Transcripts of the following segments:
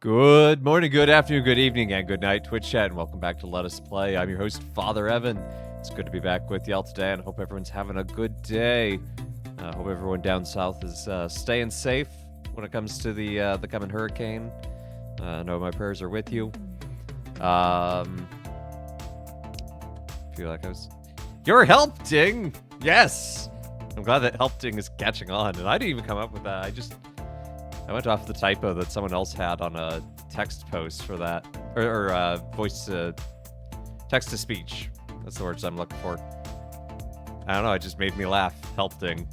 Good morning, good afternoon, good evening, and good night, Twitch chat, and welcome back to Let Us Play. I'm your host, Father Evan. It's good to be back with y'all today, and hope everyone's having a good day. Hope everyone down south is staying safe when it comes to the coming hurricane. I know my prayers are with you. Feel like I was... You're helping! Yes! I'm glad that helping is catching on, and I didn't even come up with that. I went off the typo that someone else had on a text post for that, or voice to text to speech. That's the words I'm looking for. I don't know. It just made me laugh. Helping.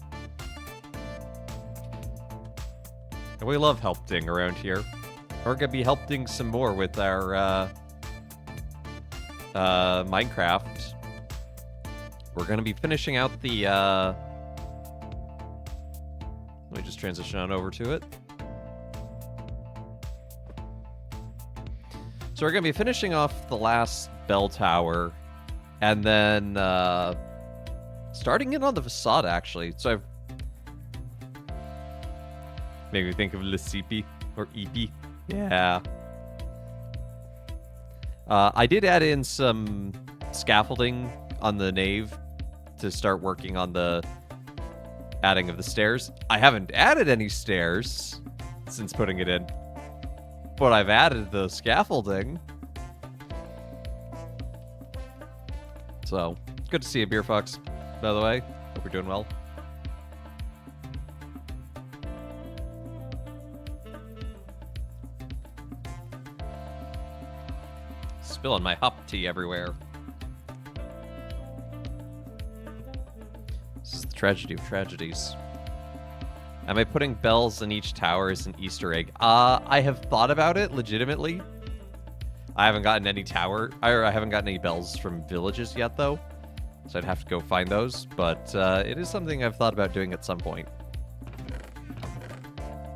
And we love helping around here. We're gonna be helping some more with our Minecraft. We're gonna be finishing out the. Let me just transition on over to it. So we're going to be finishing off the last bell tower, and then starting in on the facade, actually. So I've made me think of Lecipi, or Epi. Yeah. I did add in some scaffolding on the nave to start working on the adding of the stairs. I haven't added any stairs since putting it in, but I've added the scaffolding. So, good to see you, Beer Fox, by the way. Hope you're doing well. Spilling my hop tea everywhere. This is the tragedy of tragedies. Am I putting bells in each tower as an Easter egg? I have thought about it legitimately. I haven't gotten any I haven't gotten any bells from villages yet, though. So I'd have to go find those. But it is something I've thought about doing at some point.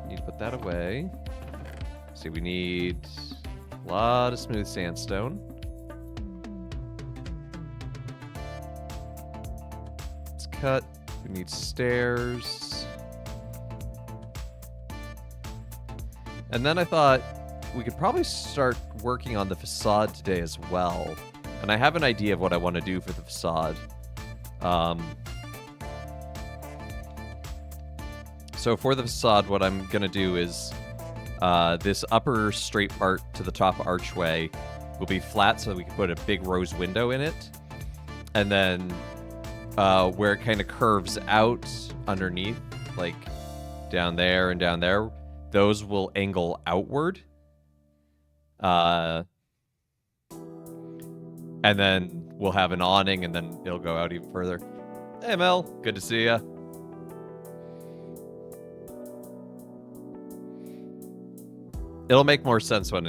Need to put that away. See, we need a lot of smooth sandstone. Let's cut. We need stairs. And then I thought we could probably start working on the facade today as well. And I have an idea of what I want to do for the facade. So for the facade, what I'm going to do is this upper straight part to the top archway will be flat so that we can put a big rose window in it. And then where it kind of curves out underneath, like down there and down there, those will angle outward. And then we'll have an awning, and then it'll go out even further. Hey, Mel. Good to see ya. It'll make more sense when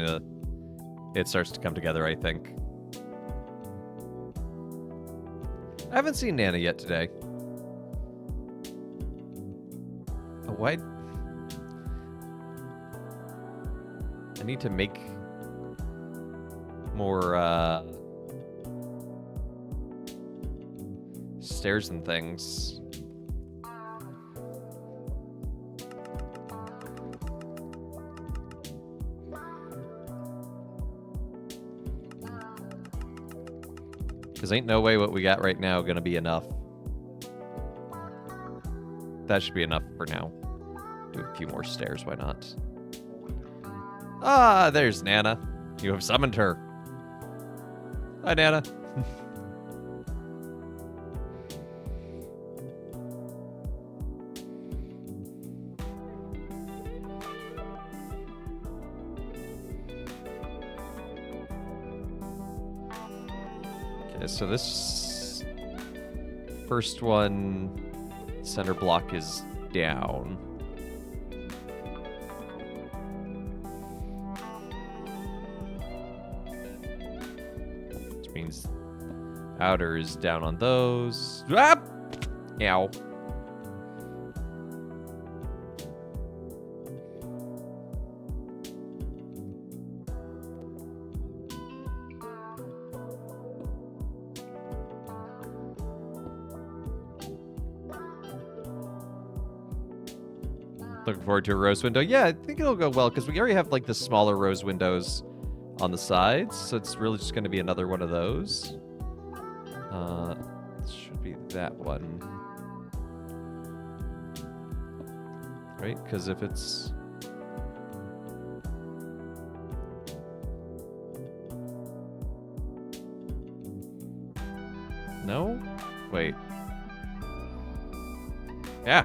it starts to come together, I think. I haven't seen Nana yet today. Oh, why? I need to make more stairs and things. Because ain't no way what we got right now gonna be enough. That should be enough for now. Do a few more stairs, why not? Ah, there's Nana. You have summoned her. Hi, Nana. Okay, so this first one, center block is down. Means outer is down on those. Ah! Ow. Looking forward to a rose window. Yeah, I think it'll go well, because we already have, like, the smaller rose windows on the sides, so it's really just going to be another one of those. It should be that one. Right? Because if it's... No? Wait. Yeah.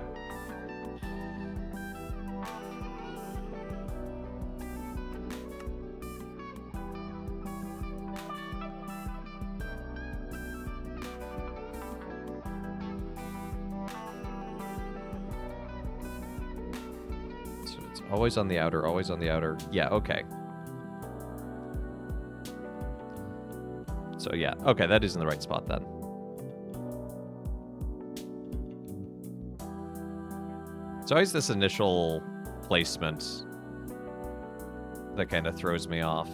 So it's always on the outer, always on the outer. Yeah, okay. So yeah, okay, that is in the right spot then. It's always this initial placement that kind of throws me off.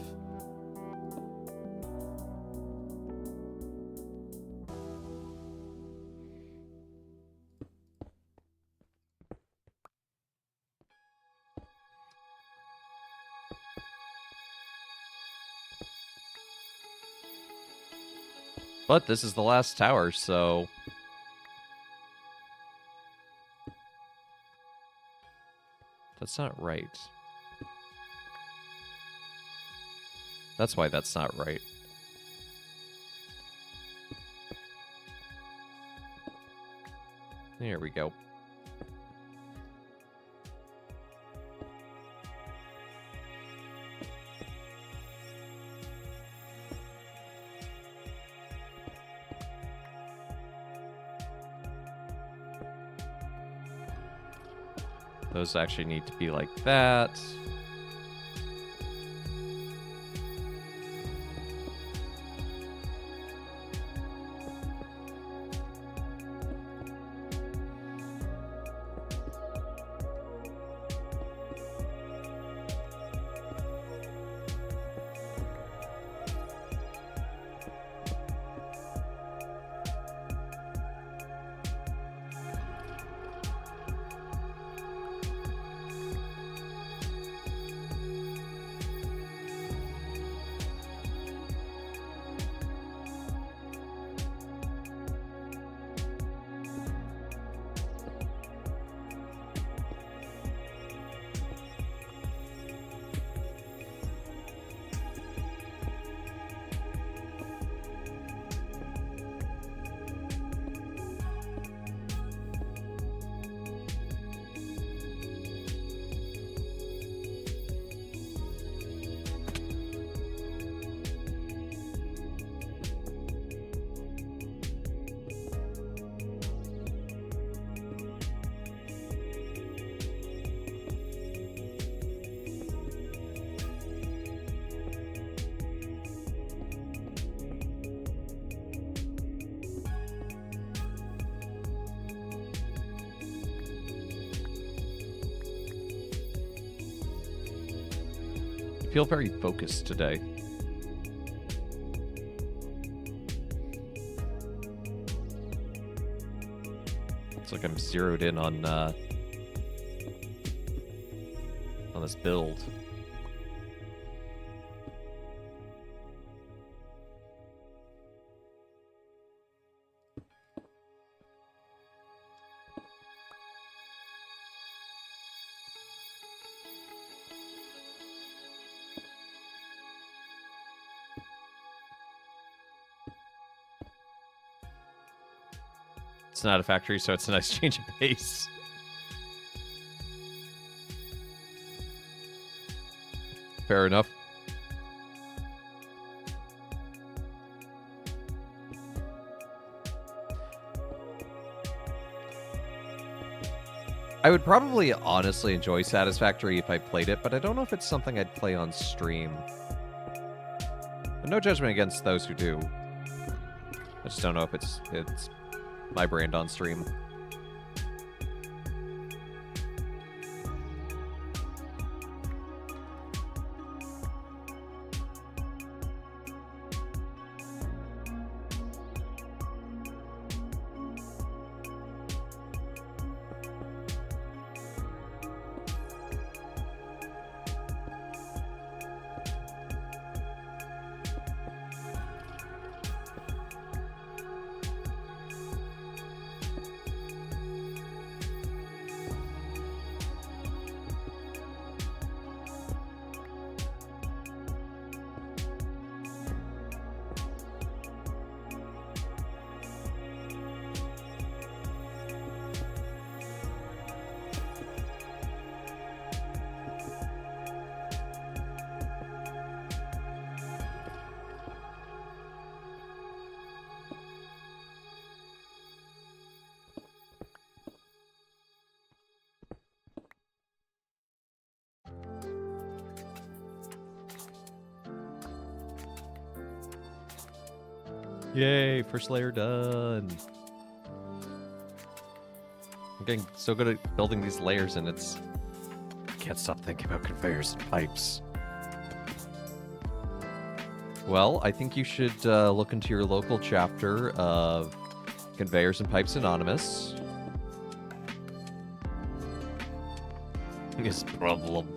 But this is the last tower, so... That's not right. That's why that's not right. Here we go. Those actually need to be like that. I feel very focused today. It's like I'm zeroed in on this build. It's not a factory, so it's a nice change of pace. Fair enough. I would probably honestly enjoy Satisfactory if I played it, but I don't know if it's something I'd play on stream. But no judgment against those who do. I just don't know if it's my brand on stream. Yay, first layer done. I'm getting so good at building these layers, and I can't stop thinking about conveyors and pipes. Well, I think you should look into your local chapter of Conveyors and Pipes Anonymous. This problem.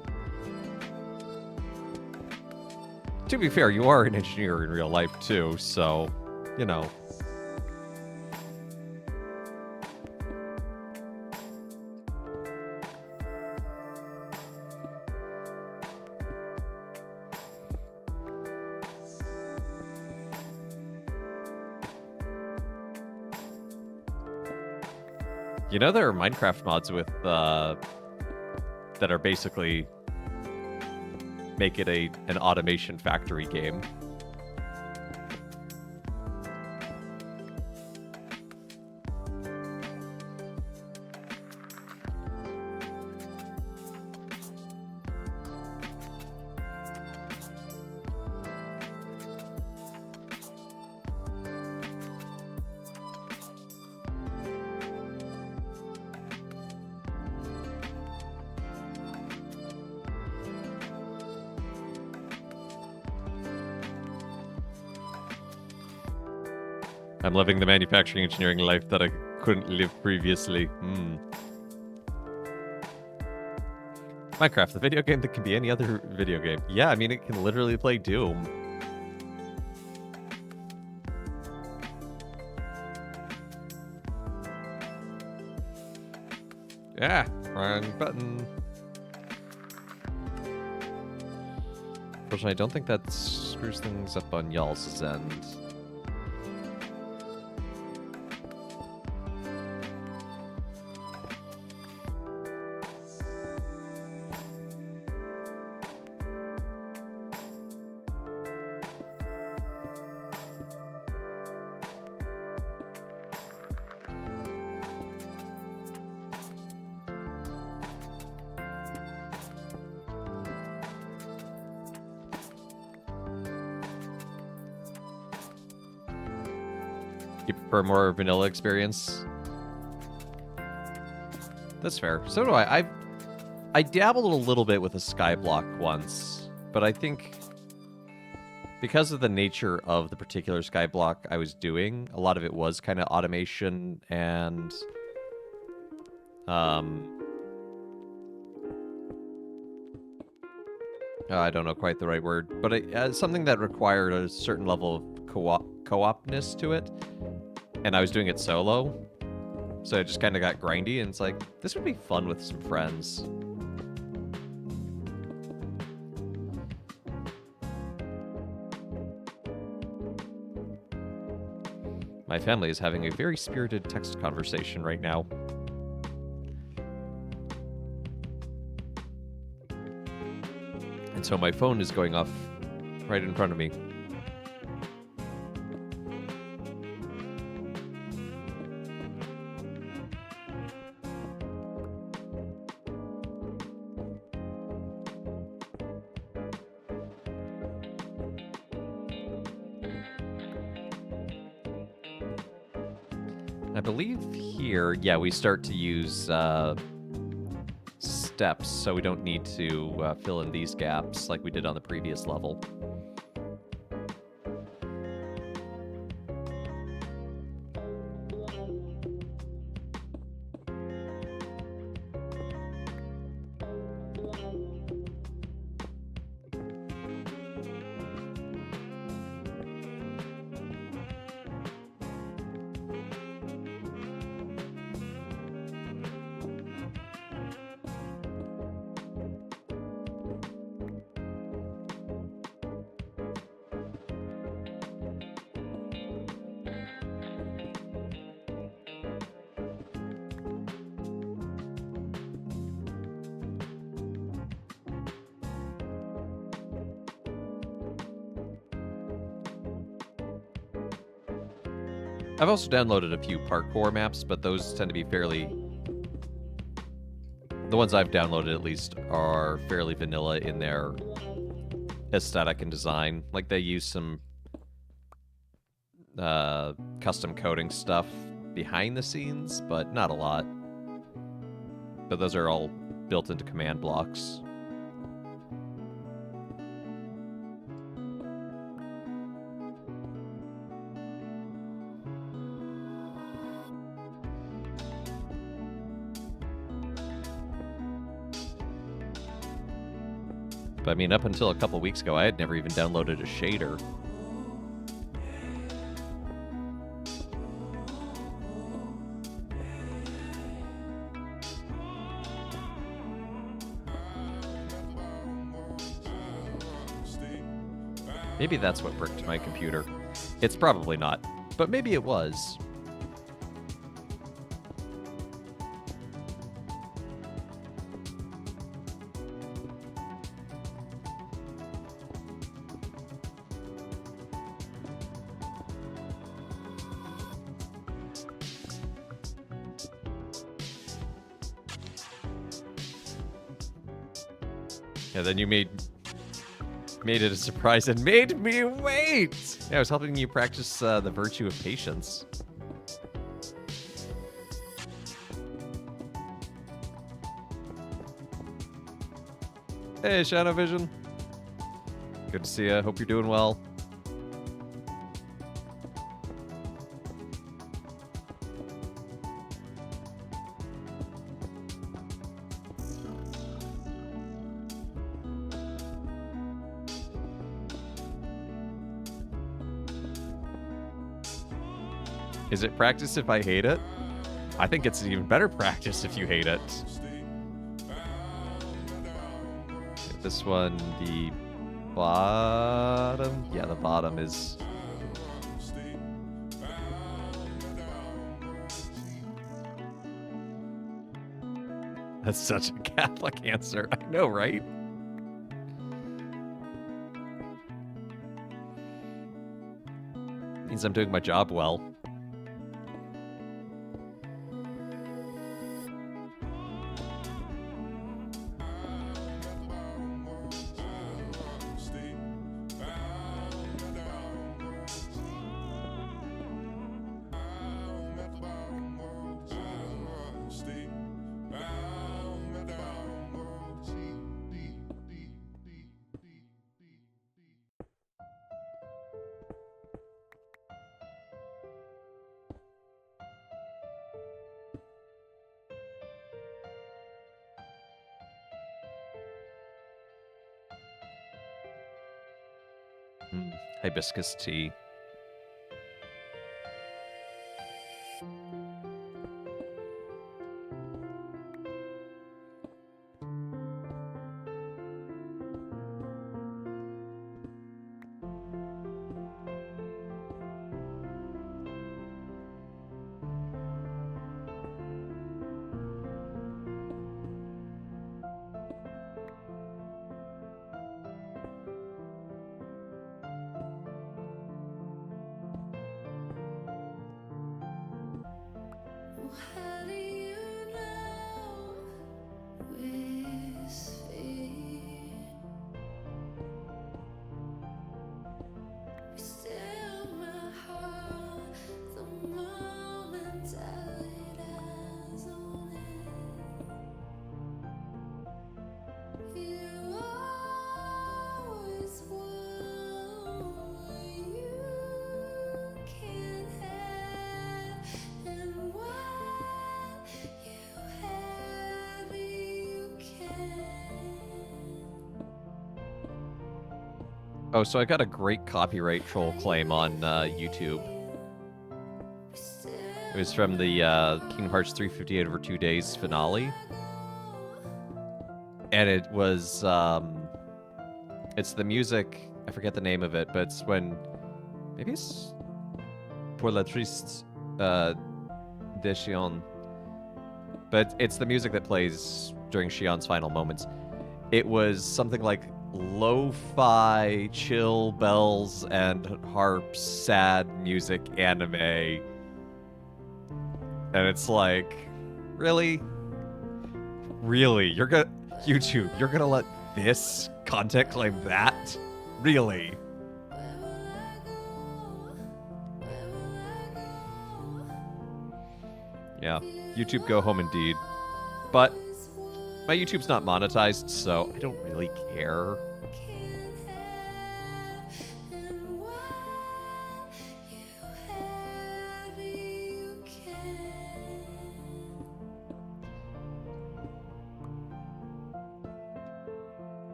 To be fair, you are an engineer in real life too, so, you know. You know there are Minecraft mods with that are basically make it an automation factory game. I'm living the manufacturing engineering life that I couldn't live previously. Minecraft, the video game that can be any other video game. Yeah, I mean, it can literally play Doom. Yeah, wrong button. Unfortunately, I don't think that screws things up on y'all's end. You prefer more vanilla experience? That's fair. So do I. I dabbled a little bit with a skyblock once, but I think because of the nature of the particular skyblock I was doing, a lot of it was kind of automation and I don't know quite the right word, but something that required a certain level of co-opness to it, and I was doing it solo, so it just kind of got grindy, and it's like, this would be fun with some friends. My family is having a very spirited text conversation right now. And so my phone is going off right in front of me. I believe here, yeah, we start to use steps, so we don't need to fill in these gaps like we did on the previous level. I've also downloaded a few parkour maps, but those tend to be fairly... The ones I've downloaded, at least, are fairly vanilla in their aesthetic and design. Like, they use some custom coding stuff behind the scenes, but not a lot. But those are all built into command blocks. But I mean, up until a couple weeks ago, I had never even downloaded a shader. Maybe that's what bricked my computer. It's probably not, but maybe it was. Yeah, then you made it a surprise and made me wait! Yeah, I was helping you practice the virtue of patience. Hey, Shadow Vision. Good to see you. Hope you're doing well. Is it practice if I hate it? I think it's even better practice if you hate it. This one, the bottom? Yeah, the bottom is... That's such a Catholic answer. I know, right? Means I'm doing my job well. Hibiscus tea. Oh, so I got a great copyright troll claim on YouTube. It was from the Kingdom Hearts 358 over 2 days finale. And it was, it's the music, I forget the name of it, but it's when, maybe it's Pour la Triste de Xion. But it's the music that plays during Xion's final moments. It was something like lo-fi, chill bells and harps, sad music anime. And it's like, really? Really? You're gonna... YouTube, you're gonna let this content claim that? Really? Yeah, YouTube go home indeed. But my YouTube's not monetized, so I don't really care.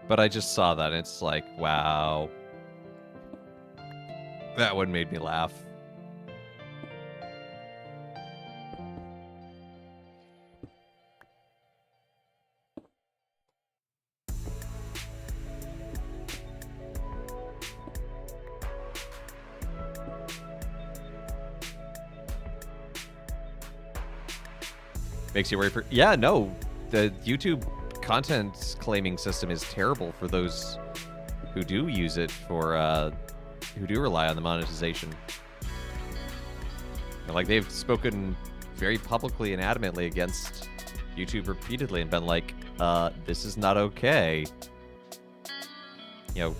But I just saw that, and it's like, wow. That one made me laugh. Makes you worry for... Yeah, no. The YouTube content claiming system is terrible for those who do use it for... who do rely on the monetization. Like, they've spoken very publicly and adamantly against YouTube repeatedly and been like, this is not okay. You know...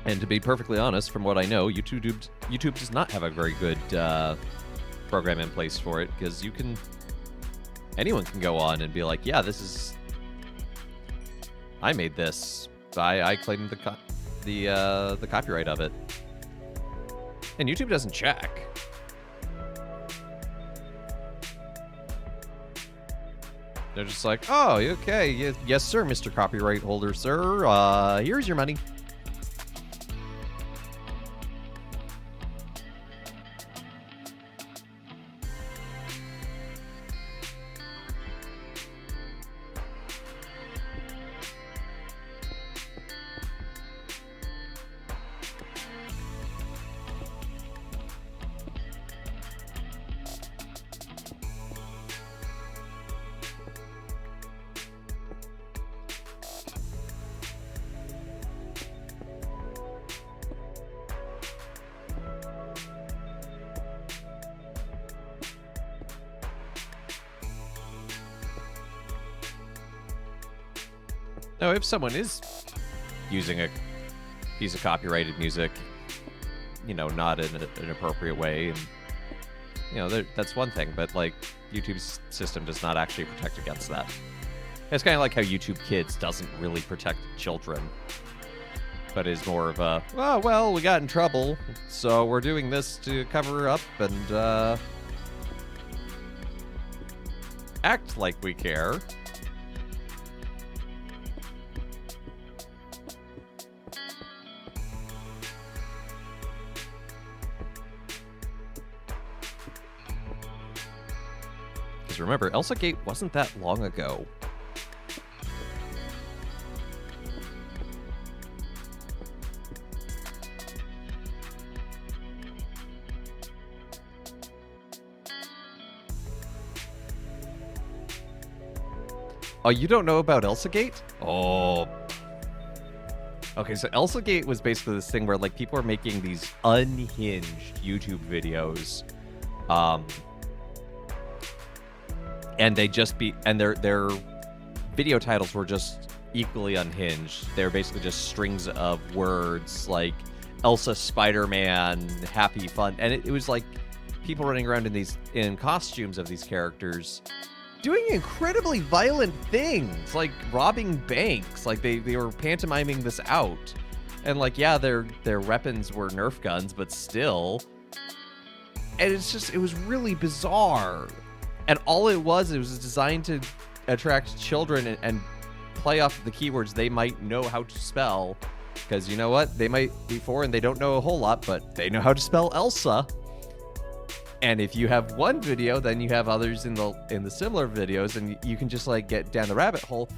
And to be perfectly honest, from what I know, YouTube does not have a very good program in place for it, because anyone can go on and be like, yeah, this is... I made this. I claim the copyright of it. And YouTube doesn't check. They're just like, oh, okay, yes, sir, Mr. Copyright Holder, sir. Here's your money. Now, if someone is using a piece of copyrighted music, you know, not in an appropriate way, and, you know, that's one thing, but, like, YouTube's system does not actually protect against that. It's kind of like how YouTube Kids doesn't really protect children, but is more of a, oh, well, we got in trouble, so we're doing this to cover up and, act like we care. Remember, Elsa Gate wasn't that long ago. Oh, you don't know about Elsa Gate? Oh. Okay, so Elsa Gate was basically this thing where, like, people are making these unhinged YouTube videos. And they just their video titles were just equally unhinged. They're basically just strings of words like Elsa, Spider-Man, happy, fun, and it was like people running around in costumes of these characters, doing incredibly violent things, like robbing banks. Like they were pantomiming this out, and like, yeah, their weapons were Nerf guns, but still, and it was really bizarre. And all it was designed to attract children and play off the keywords they might know how to spell. Because you know what? They might be foreign, they don't know a whole lot, but they know how to spell Elsa. And if you have one video, then you have others in the similar videos, and you can just like get down the rabbit hole.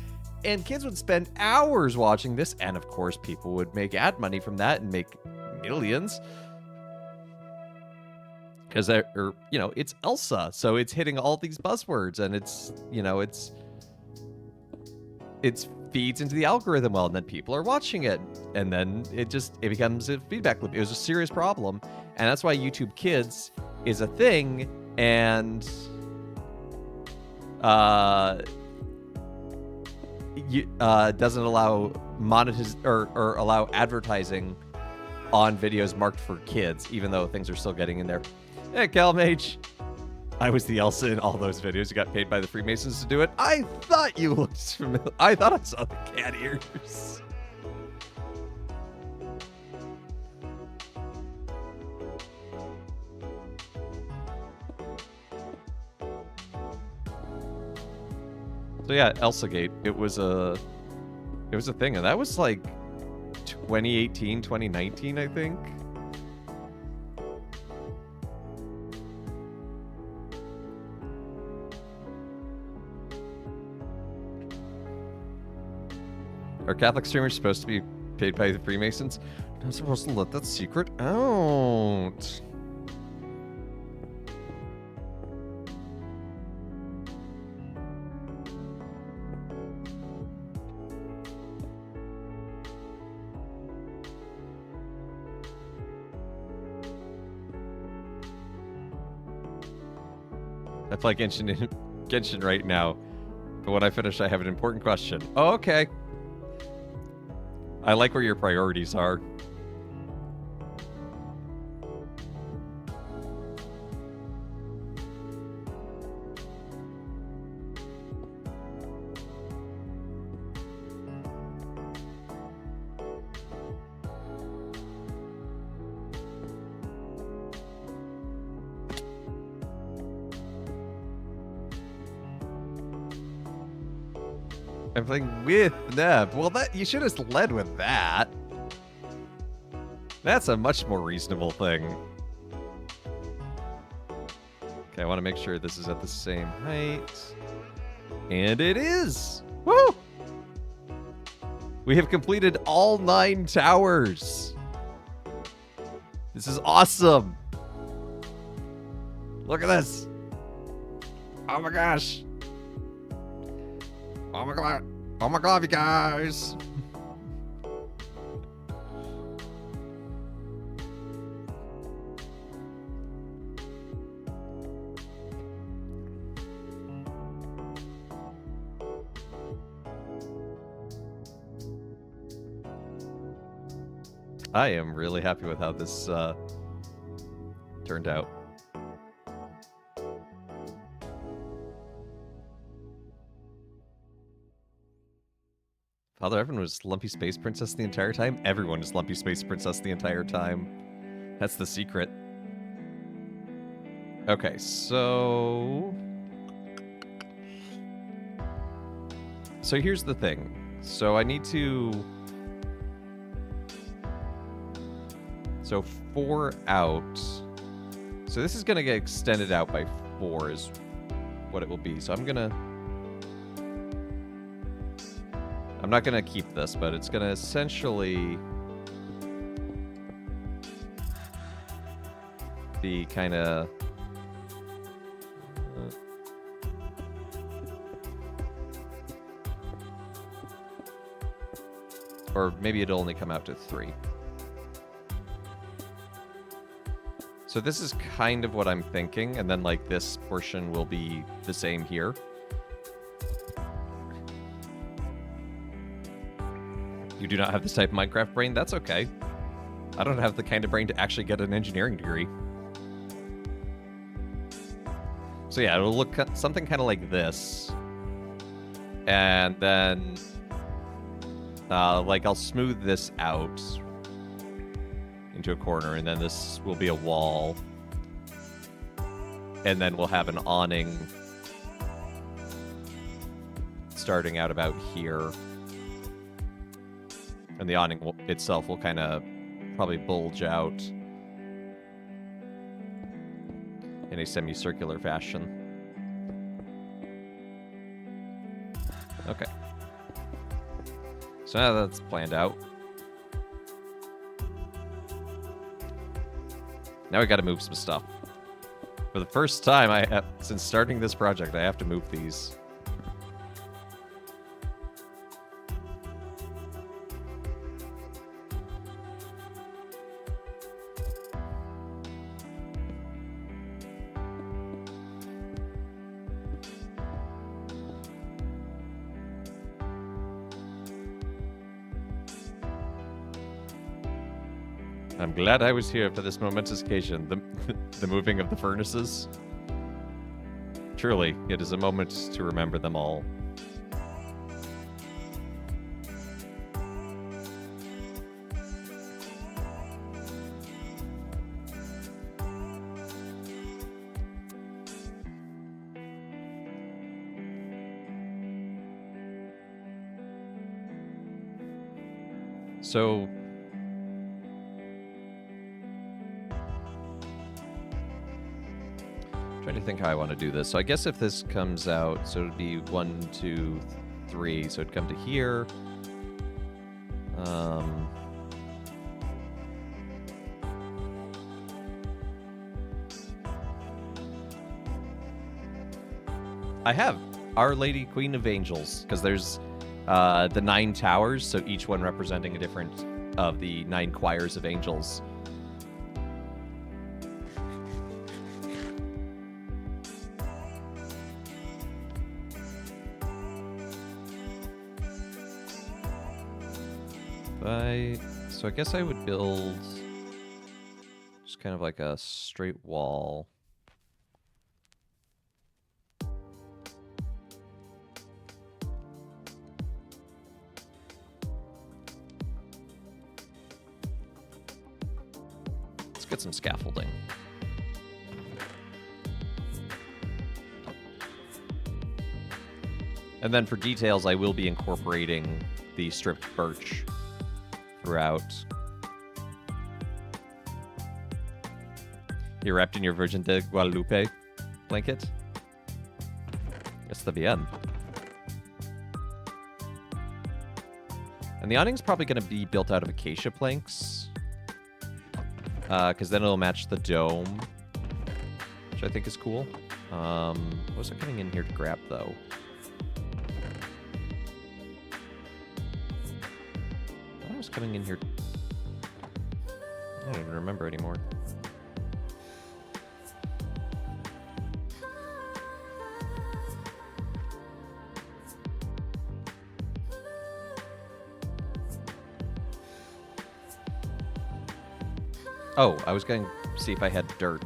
And kids would spend hours watching this, and of course people would make ad money from that and make millions. Because it's Elsa, so it's hitting all these buzzwords, and it's feeds into the algorithm well, and then people are watching it, and then it becomes a feedback loop. It was a serious problem, and that's why YouTube Kids is a thing, and doesn't allow or allow advertising on videos marked for kids, even though things are still getting in there. Hey, Calmage. I was the Elsa in all those videos. You got paid by the Freemasons to do it. I thought you looked familiar. I thought I saw the cat ears. So yeah, ElsaGate. It was a thing, and that was like 2018, 2019, I think. Are Catholic streamers supposed to be paid by the Freemasons? I'm not supposed to let that secret out. I play Genshin right now, but when I finish, I have an important question. Oh, okay. I like where your priorities are. I'm playing with Neb. Well, you should have led with that. That's a much more reasonable thing. Okay, I want to make sure this is at the same height. And it is! Woo! We have completed all 9 towers. This is awesome. Look at this. Oh my gosh. Oh my god. Oh my god, you guys. I am really happy with how this turned out. Father Evan was Lumpy Space Princess the entire time? Everyone is Lumpy Space Princess the entire time. That's the secret. Okay, so here's the thing. So I need to... So 4 out. So this is going to get extended out by 4 is what it will be. So I'm not going to keep this, but it's going to essentially be kind of... or maybe it'll only come out to 3. So this is kind of what I'm thinking, and then like this portion will be the same here. You do not have this type of Minecraft brain? That's okay. I don't have the kind of brain to actually get an engineering degree. So yeah, it'll look something kind of like this. And then, like I'll smooth this out into a corner, and then this will be a wall. And then we'll have an awning starting out about here. And the awning itself will kind of probably bulge out in a semicircular fashion. Okay. So now that's planned out. Now we gotta move some stuff. For the first time since starting this project, I have to move these. I'm glad I was here for this momentous occasion, the moving of the furnaces. Truly, it is a moment to remember them all. So... trying to think how I want to do this. So I guess if this comes out, so it'd be 1, 2, 3. So it'd come to here. I have Our Lady Queen of Angels, because there's the 9 towers, so each one representing a different of the 9 choirs of angels. So I guess I would build just kind of like a straight wall. Let's get some scaffolding. And then for details, I will be incorporating the stripped birch throughout. You're wrapped in your Virgin de Guadalupe blanket? Está bien. And the awning's probably going to be built out of acacia planks. Because then it'll match the dome, which I think is cool. What was I coming in here to grab, though? I was coming in here. I don't even remember anymore. Oh, I was going to see if I had dirt.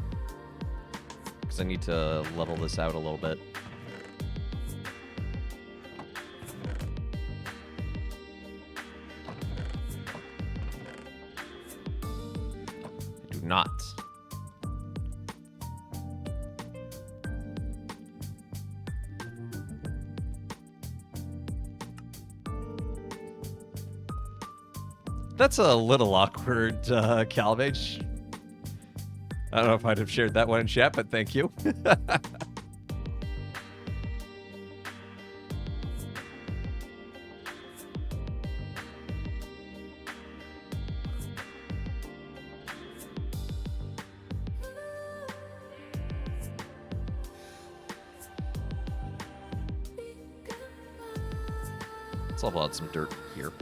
Because I need to level this out a little bit. I do not. That's a little awkward, Calvage. I don't know if I'd have shared that one in chat, but thank you. Let's level out some dirt here.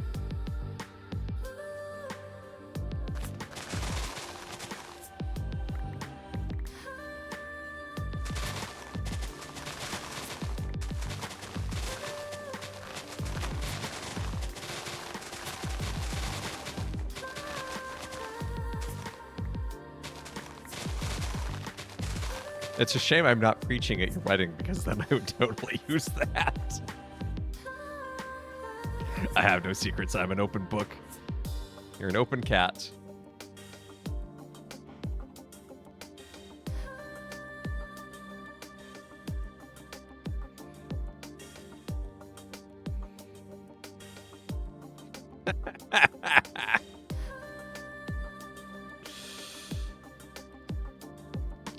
It's a shame I'm not preaching at your wedding, because then I would totally use that. I have no secrets. I'm an open book. You're an open cat.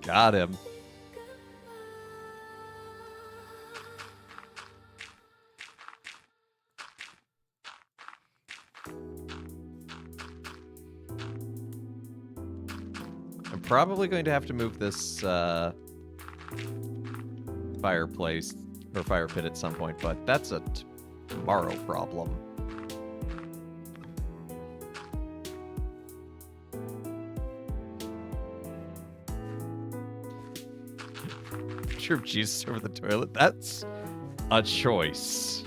Got him. probably going to have to move this fireplace or fire pit at some point, but that's a tomorrow problem. Picture of Jesus over the toilet. That's a choice.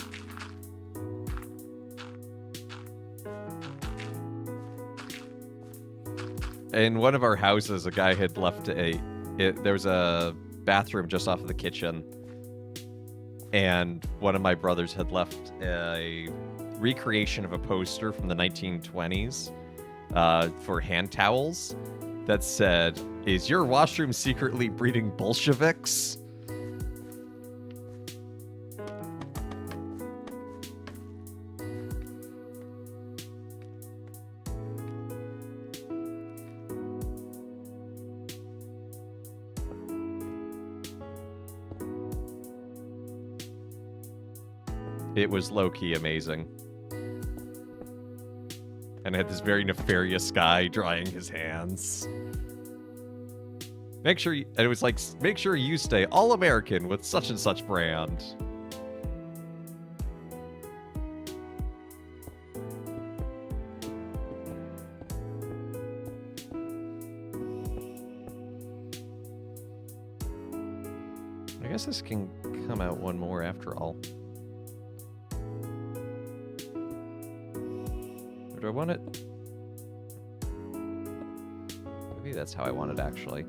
In one of our houses, a guy had left there was a bathroom just off of the kitchen, and one of my brothers had left a recreation of a poster from the 1920s for hand towels that said, "Is your washroom secretly breeding Bolsheviks?" It was low-key amazing. And it had this very nefarious guy drying his hands. And it was like, make sure you stay all-American with such and such brand. I guess this can come out one more after all. Or do I want it? Maybe that's how I want it, actually.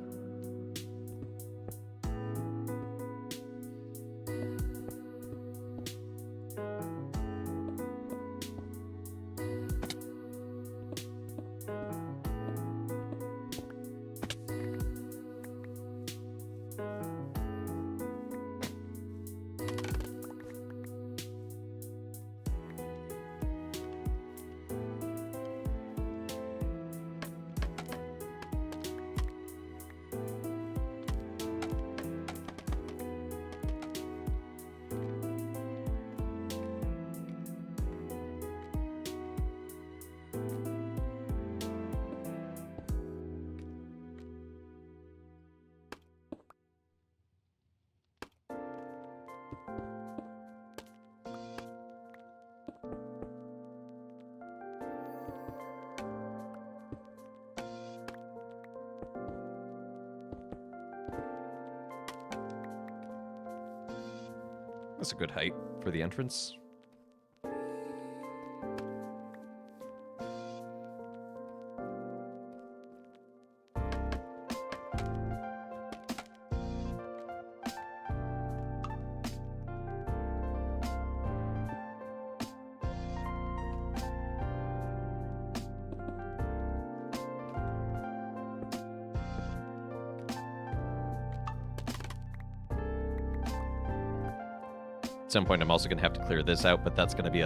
That's a good height for the entrance. At some point, I'm also going to have to clear this out, but that's going to be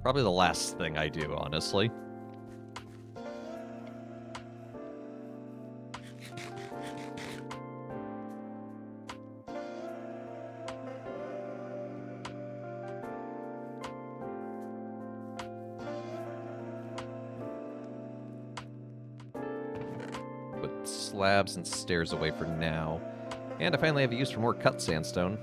probably the last thing I do, honestly. Put slabs and stairs away for now. And I finally have a use for more cut sandstone.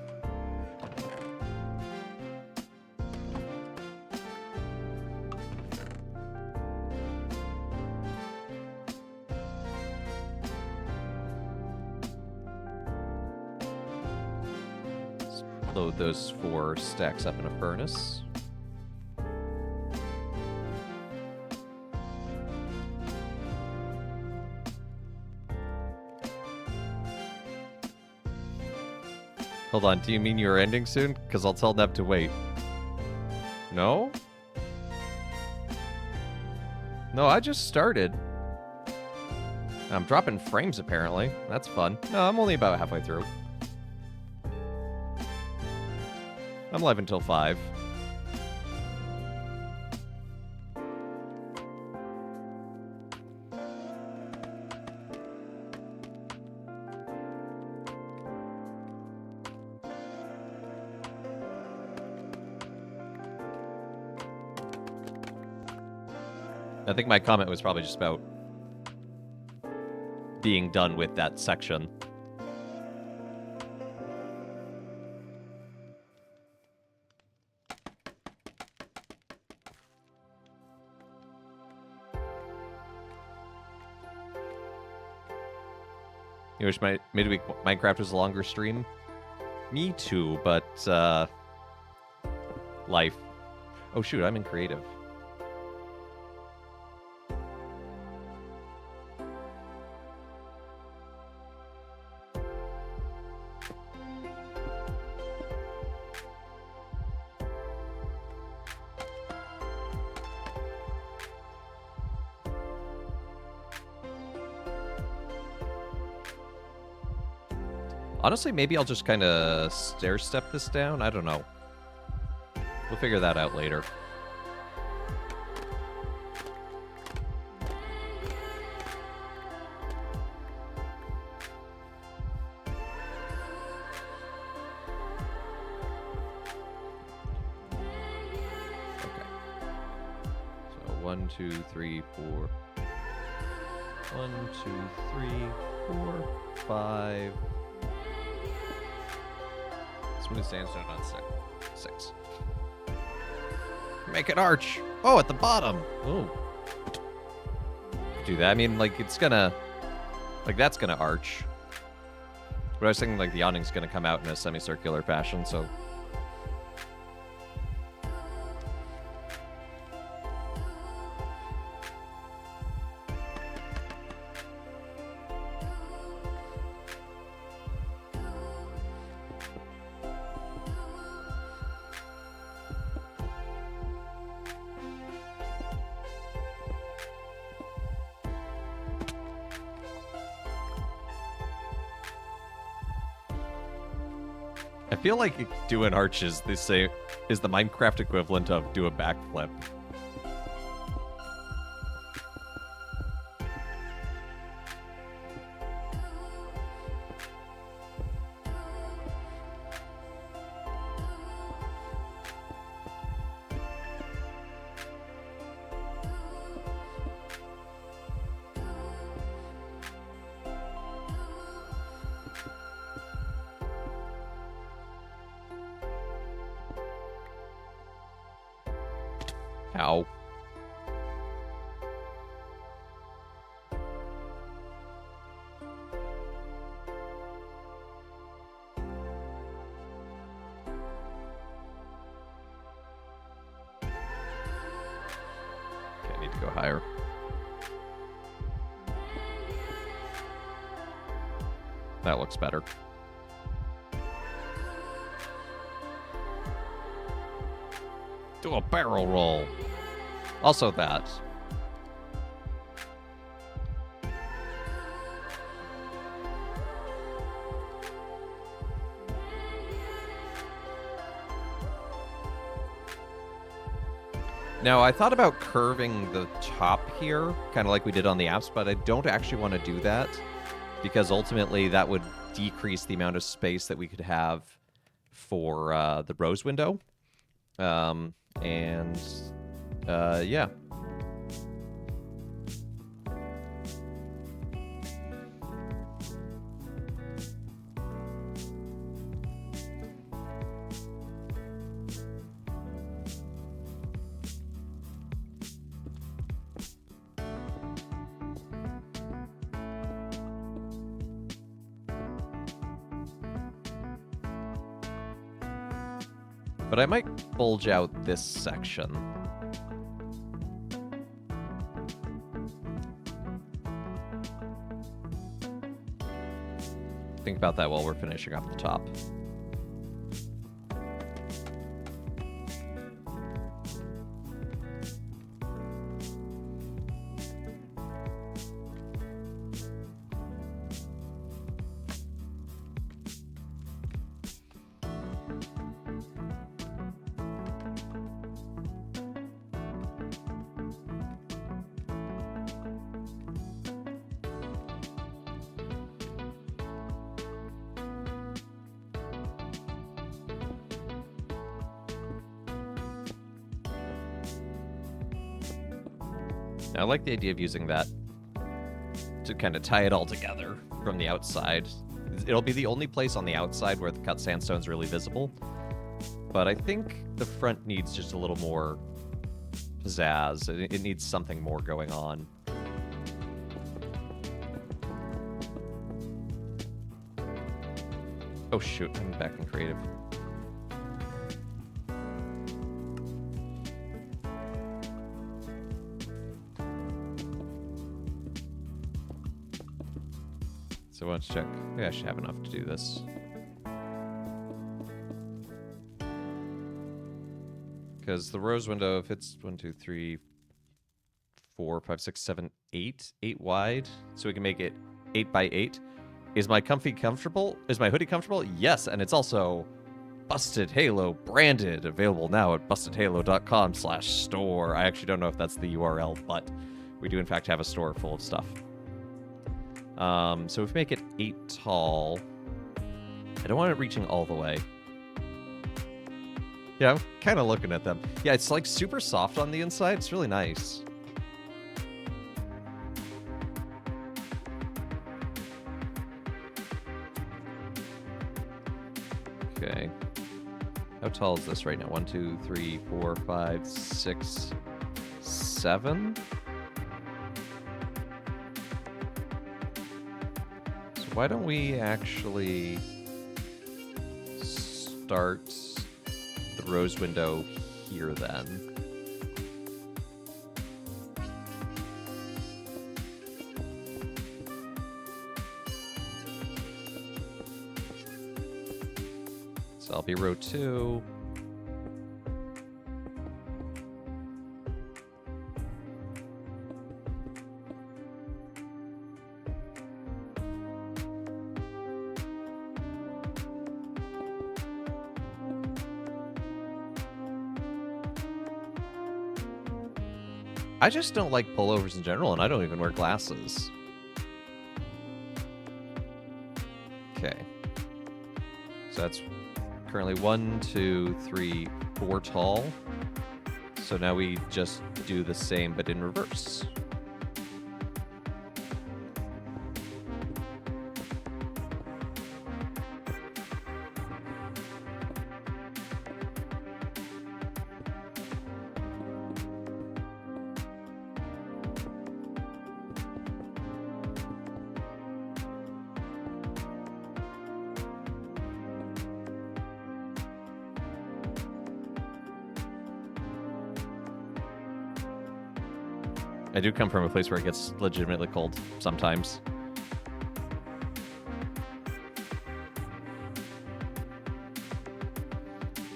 Load those 4 stacks up in a furnace. Hold on, do you mean you're ending soon? Because I'll tell Neb to wait. No? No, I just started. I'm dropping frames, apparently. That's fun. No, I'm only about halfway through. I'm live until 5. I think my comment was probably just about being done with that section. You wish my midweek Minecraft was a longer stream? Me too, but life. Oh shoot, I'm in creative. Honestly, maybe I'll just kind of stair-step this down. I don't know. We'll figure that out later. Okay. So 1, 2, 3, 4. 1, 2, 3, 4, 5. Smooth sandstone on 6. Make an arch. Oh, at the bottom. Oh. Do that. I mean, like, it's gonna... Like, that's gonna arch. But I was thinking, like, the awning's gonna come out in a semicircular fashion, so... I feel like doing arches, they say, is the Minecraft equivalent of do a backflip. Ow. Okay, I need to go higher. That looks better. Do a barrel roll. Also that. Now, I thought about curving the top here, kind of like we did on the apps, but I don't actually want to do that because ultimately that would decrease the amount of space that we could have for the rose window. Yeah. But I might bulge out this section. Think about that while we're finishing off the top. I like the idea of using that to kind of tie it all together from the outside. It'll be the only place on the outside where the cut sandstone's really visible. But I think the front needs just a little more pizzazz. It needs something more going on. Oh shoot, I'm back in creative. So let's check. Maybe I should have enough to do this. Because the rose window, if it's 1, 2, 3, 4, 5, 6, 7, 8, 8 wide, so we can make it 8 by 8. Is my comfortable? Is my hoodie comfortable? Yes, and it's also Busted Halo branded, available now at bustedhalo.com/store. I actually don't know if that's the URL, but we do in fact have a store full of stuff. So if we make it 8 tall, I don't want it reaching all the way. Yeah, I'm kind of looking at them. Yeah, it's like super soft on the inside. It's really nice. Okay. How tall is this right now? 1, 2, 3, 4, 5, 6, 7? So why don't we actually start the rose window here then? So I'll be row 2. I just don't like pullovers in general, and I don't even wear glasses. Okay. So that's currently 1, 2, 3, 4 tall. So now we just do the same, but in reverse. I do come from a place where it gets legitimately cold sometimes.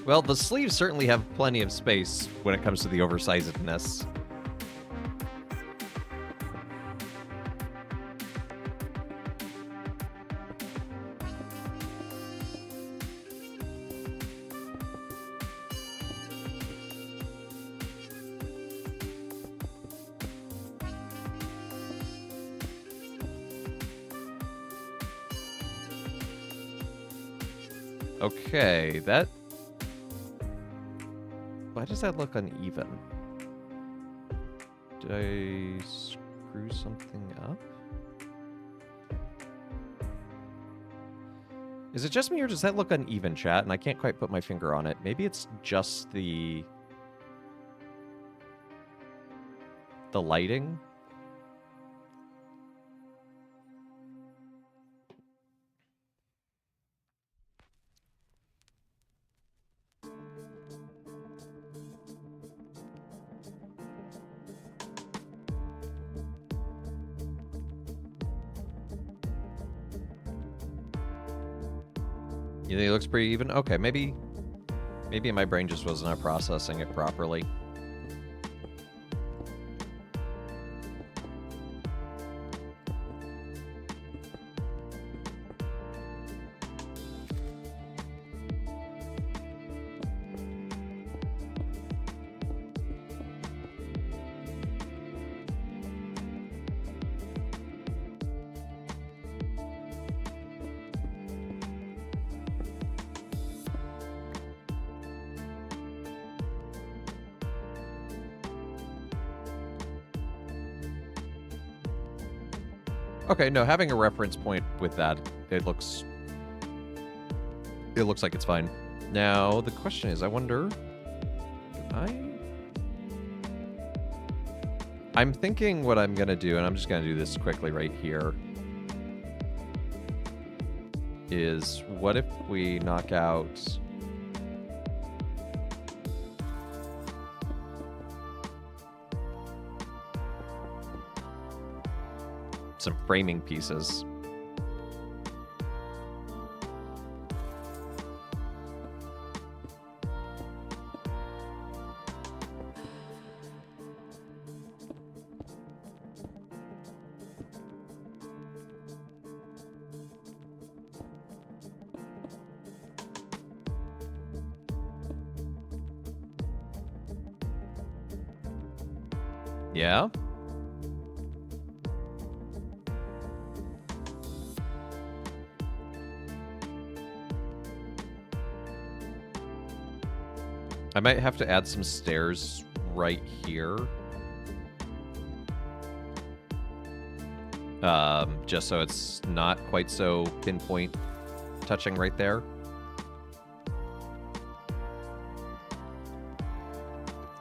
Well, the sleeves certainly have plenty of space when it comes to the oversizedness. Okay, that... Why does that look uneven? Did I screw something up? Is it just me, or does that look uneven, chat? And I can't quite put my finger on it. Maybe it's just the lighting? You think it looks pretty even? Okay, maybe my brain just wasn't processing it properly. Okay, no, having a reference point with that, it looks like it's fine. Now, the question is, I wonder... I'm thinking what I'm going to do, and I'm just going to do this quickly right here, is what if we knock out... some framing pieces. Yeah? I might have to add some stairs right here. Just so it's not quite so pinpoint touching right there.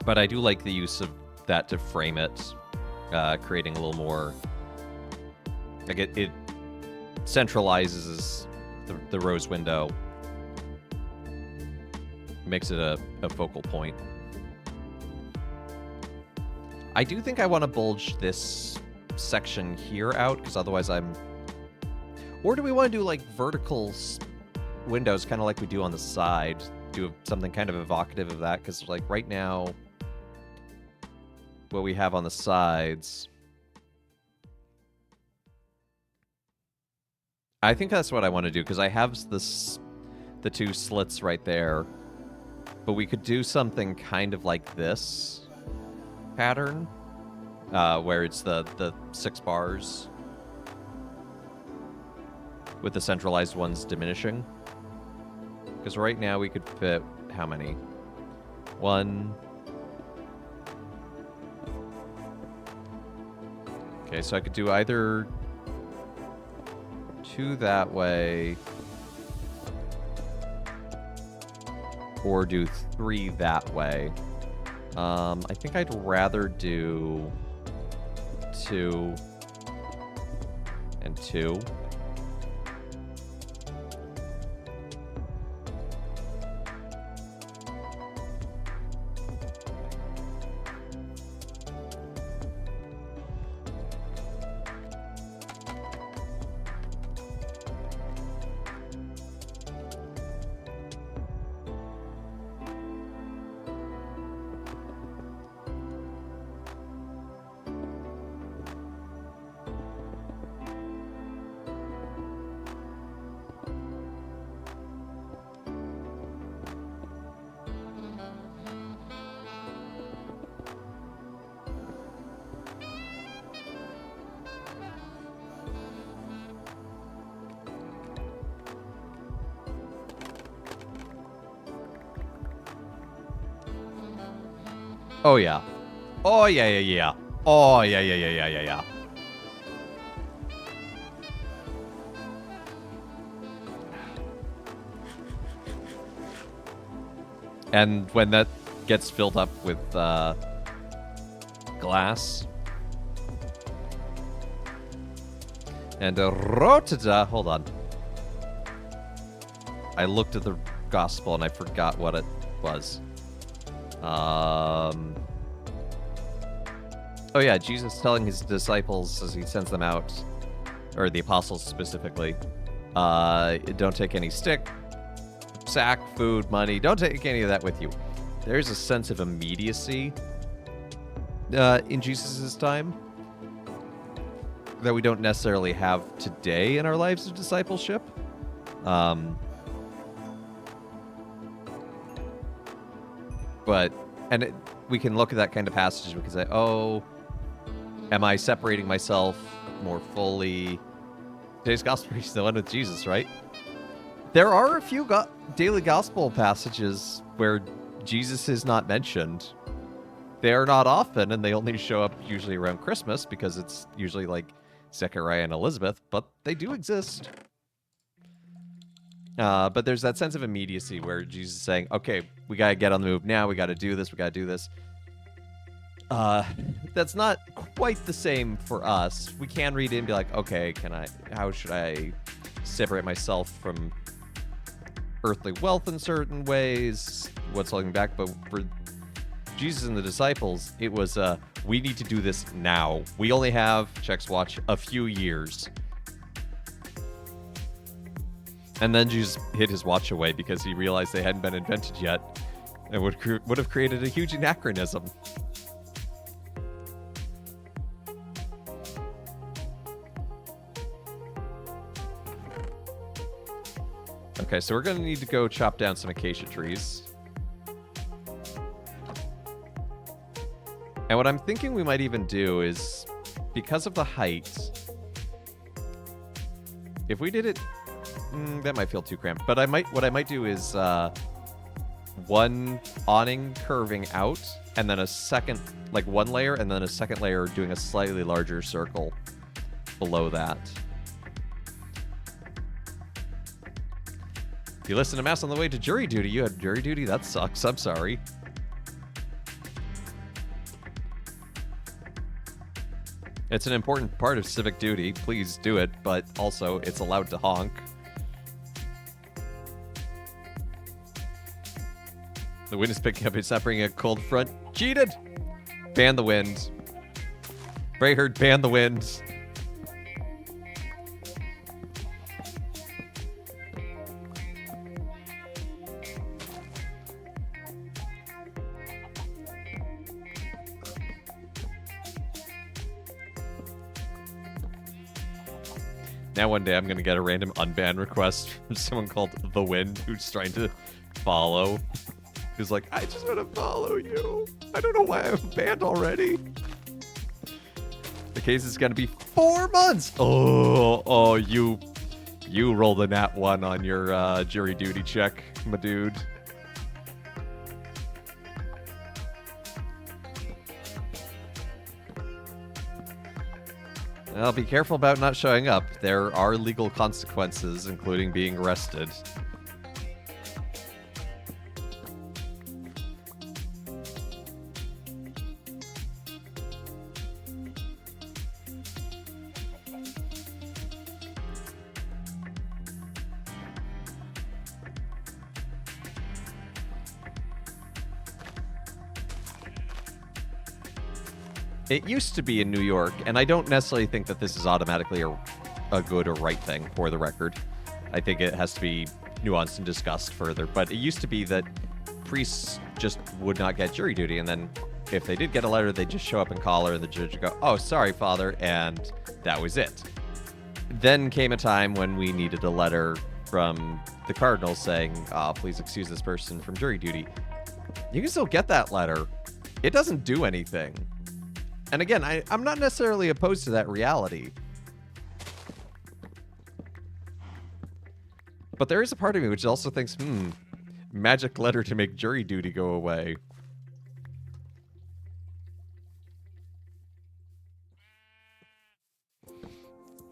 But I do like the use of that to frame it, creating a little more... Like it centralizes the rose window. Makes it a focal point. I do think I want to bulge this section here out, because otherwise I'm... Or do we want to do, like, vertical windows, kind of like we do on the side? Do something kind of evocative of that? Because, like, right now, what we have on the sides... I think that's what I want to do, because I have the two slits right there. But we could do something kind of like this pattern, where it's the 6 bars with the centralized ones diminishing. Because right now we could fit how many? 1. Okay, so I could do either 2 that way, or do 3 that way. I think I'd rather do 2 and 2. Oh, yeah. Oh, yeah, yeah, yeah. Oh, yeah, yeah, yeah, yeah, yeah, yeah. And when that gets filled up with glass. And rotada. Hold on. I looked at the gospel and I forgot what it was. Oh yeah, Jesus telling his disciples as he sends them out, or the apostles specifically, don't take any stick, sack, food, money. Don't take any of that with you. There's a sense of immediacy in Jesus' time that we don't necessarily have today in our lives of discipleship. We can look at that kind of passage and we can say, oh, am I separating myself more fully? Today's gospel is the one with Jesus, right? There are a few daily gospel passages where Jesus is not mentioned. They are not often, and they only show up usually around Christmas because it's usually like Zechariah and Elizabeth, but they do exist. But there's that sense of immediacy where Jesus is saying, okay, we got to get on the move now. We got to do this. We got to do this. That's not quite the same for us. We can read it and be like, okay, how should I separate myself from earthly wealth in certain ways? What's holding back? But for Jesus and the disciples, it was, we need to do this now. We only have, checks watch, a few years. And then Jesus hid his watch away because he realized they hadn't been invented yet and would have created a huge anachronism. Okay, so we're going to need to go chop down some acacia trees. And what I'm thinking we might even do is, because of the height, if we did it, that might feel too cramped. But what I might do is one awning curving out, and then a second, like one layer, and then a second layer doing a slightly larger circle below that. If you listen to Mass on the way to jury duty, you had jury duty? That sucks. I'm sorry. It's an important part of civic duty. Please do it, but also it's allowed to honk. The wind is picking up. It's not bringing a cold front. Cheated! Ban the wind. Brayherd, ban the wind. Now one day I'm going to get a random unban request from someone called The Wind who's trying to follow. Who's like, I just want to follow you. I don't know why I'm banned already. The case is going to be 4 months. Oh, you rolled a nat 1 on your jury duty check, my dude. Well, be careful about not showing up. There are legal consequences, including being arrested. It used to be in New York, and I don't necessarily think that this is automatically a good or right thing, for the record. I think it has to be nuanced and discussed further, but it used to be that priests just would not get jury duty, and then if they did get a letter, they'd just show up and call her, and the judge would go, oh, sorry, Father, and that was it. Then came a time when we needed a letter from the cardinal saying, please excuse this person from jury duty. You can still get that letter. It doesn't do anything. And again, I'm not necessarily opposed to that reality. But there is a part of me which also thinks, magic letter to make jury duty go away.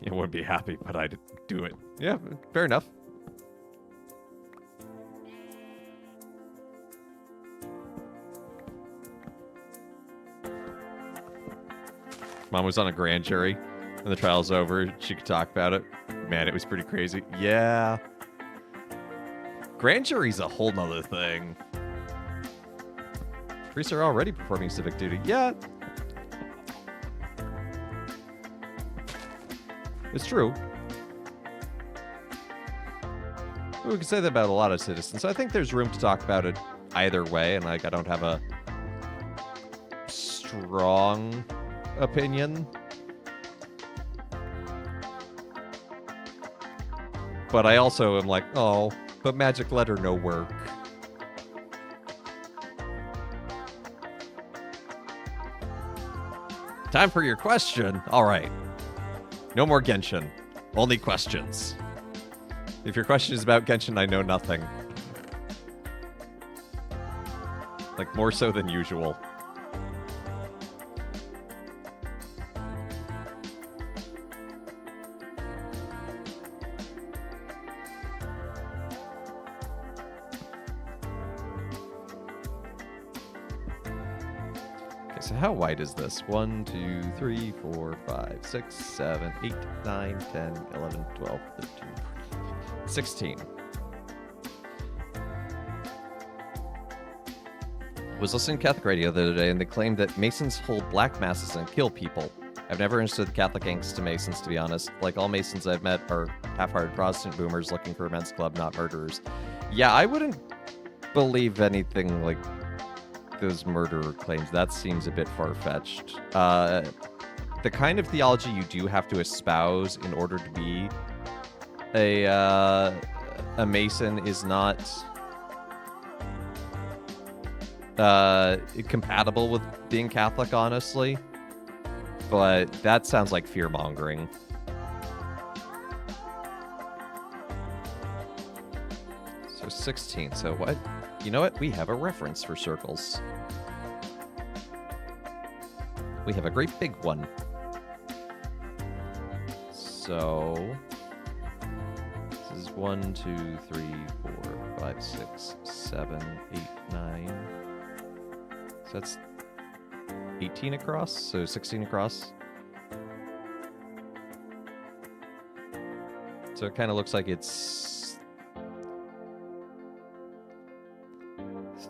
I wouldn't be happy, but I'd do it. Yeah, fair enough. Mom was on a grand jury, and the trial's over. She could talk about it. Man, it was pretty crazy. Yeah. Grand jury's a whole nother thing. Priests are already performing civic duty. Yeah. It's true. We can say that about a lot of citizens. So I think there's room to talk about it either way, and like I don't have a strong opinion. But I also am like, oh, but magic letter no work. Time for your question. All right. No more Genshin. Only questions. If your question is about Genshin, I know nothing. Like, more so than usual. Okay, so how wide is this? 1, 2, 3, 4, 5, 6, 7, 8, 9, 10, 11, 12, 13, 14, 16. Was listening to Catholic radio the other day, and they claimed that Masons hold black masses and kill people. I've never understood the Catholic angst to Masons, to be honest. Like, all Masons I've met are half-hearted Protestant boomers looking for a men's club, not murderers. Yeah, I wouldn't believe anything like those murderer claims. That seems a bit far-fetched. The kind of theology you do have to espouse in order to be a Mason is not compatible with being Catholic, honestly. But that sounds like fear-mongering. So 16. So what? You know what? We have a reference for circles. We have a great big one. So this is 1, 2, 3, 4, 5, 6, 7, 8, 9. So that's 18 across, so 16 across. So it kind of looks like it's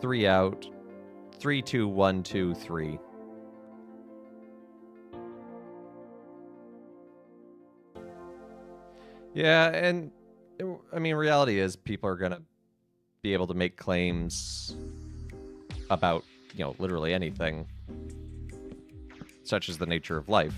3 out, 3, 2, 1, 2, 3. Yeah, and I mean, reality is people are gonna be able to make claims about, literally anything. Such is the nature of life.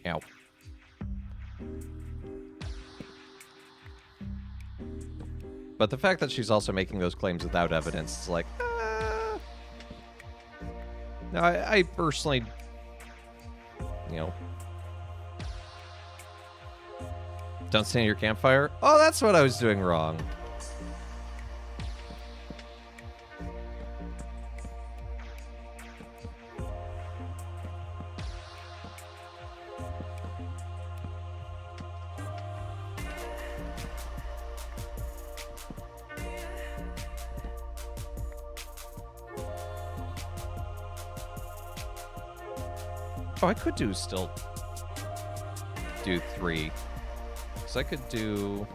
Ow. But the fact that she's also making those claims without evidence is like, No, I personally, don't stand near your campfire. Oh, that's what I was doing wrong. Oh, I could still do 3. So I could do...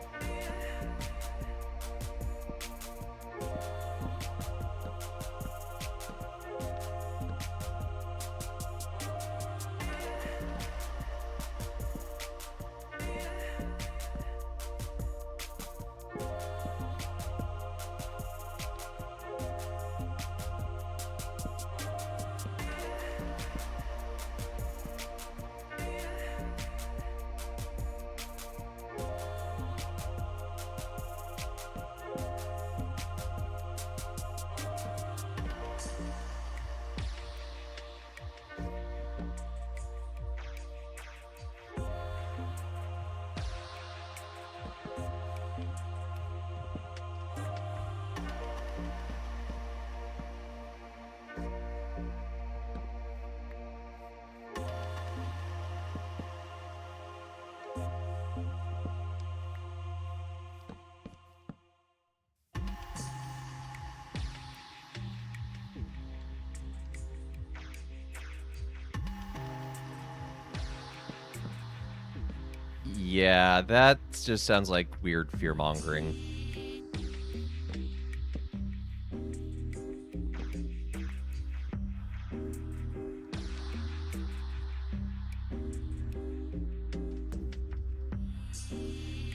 Yeah, that just sounds like weird fear-mongering.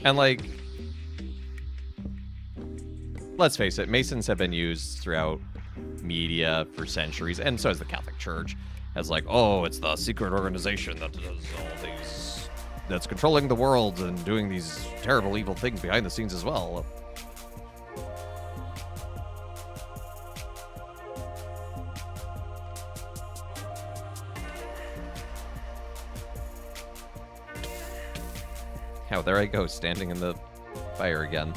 And, like, let's face it, Masons have been used throughout media for centuries, and so has the Catholic Church, as like, oh, it's the secret organization that does all these, that's controlling the world and doing these terrible, evil things behind the scenes as well. Oh, there I go, standing in the fire again.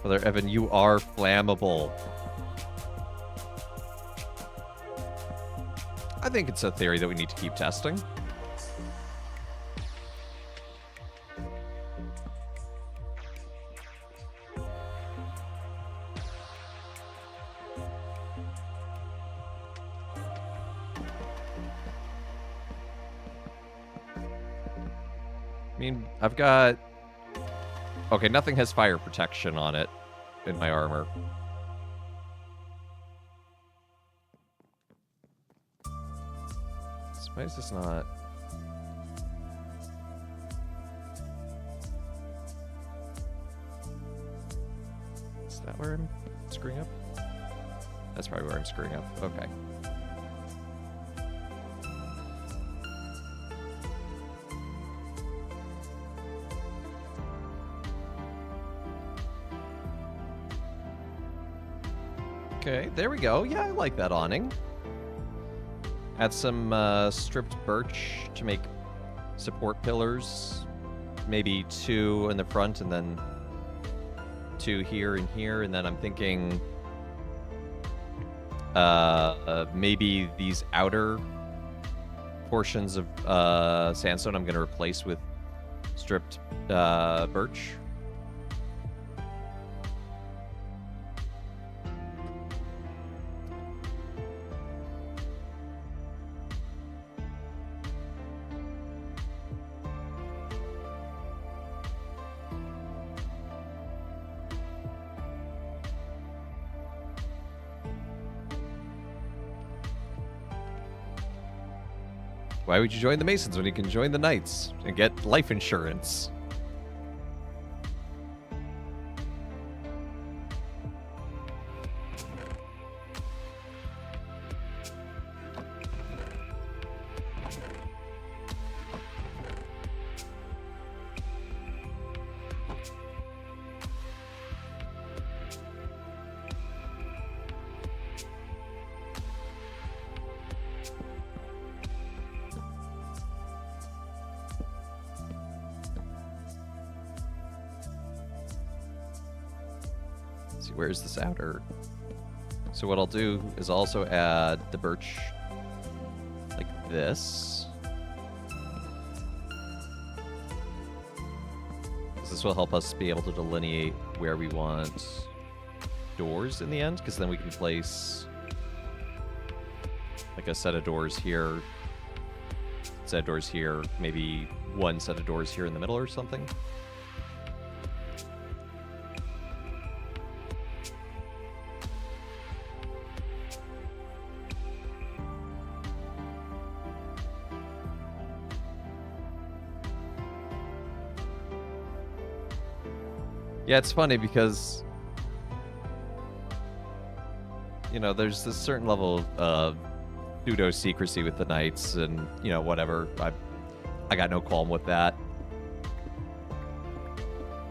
Brother Evan, you are flammable. I think it's a theory that we need to keep testing. I mean, I've got... Okay, nothing has fire protection on it in my armor. So why is this not... Is that where I'm screwing up? That's probably where I'm screwing up. Okay. Okay, there we go. Yeah, I like that awning. Add some stripped birch to make support pillars. Maybe 2 in the front and then 2 here and here. And then I'm thinking maybe these outer portions of sandstone I'm going to replace with stripped birch. Why would you join the Masons when you can join the Knights and get life insurance? Where's this outer? So what I'll do is also add the birch like this. This will help us be able to delineate where we want doors in the end, because then we can place like a set of doors here, set of doors here, maybe 1 set of doors here in the middle or something. Yeah, it's funny because, you know, there's this certain level of pseudo-secrecy with the Knights and, you know, whatever. I got no qualm with that.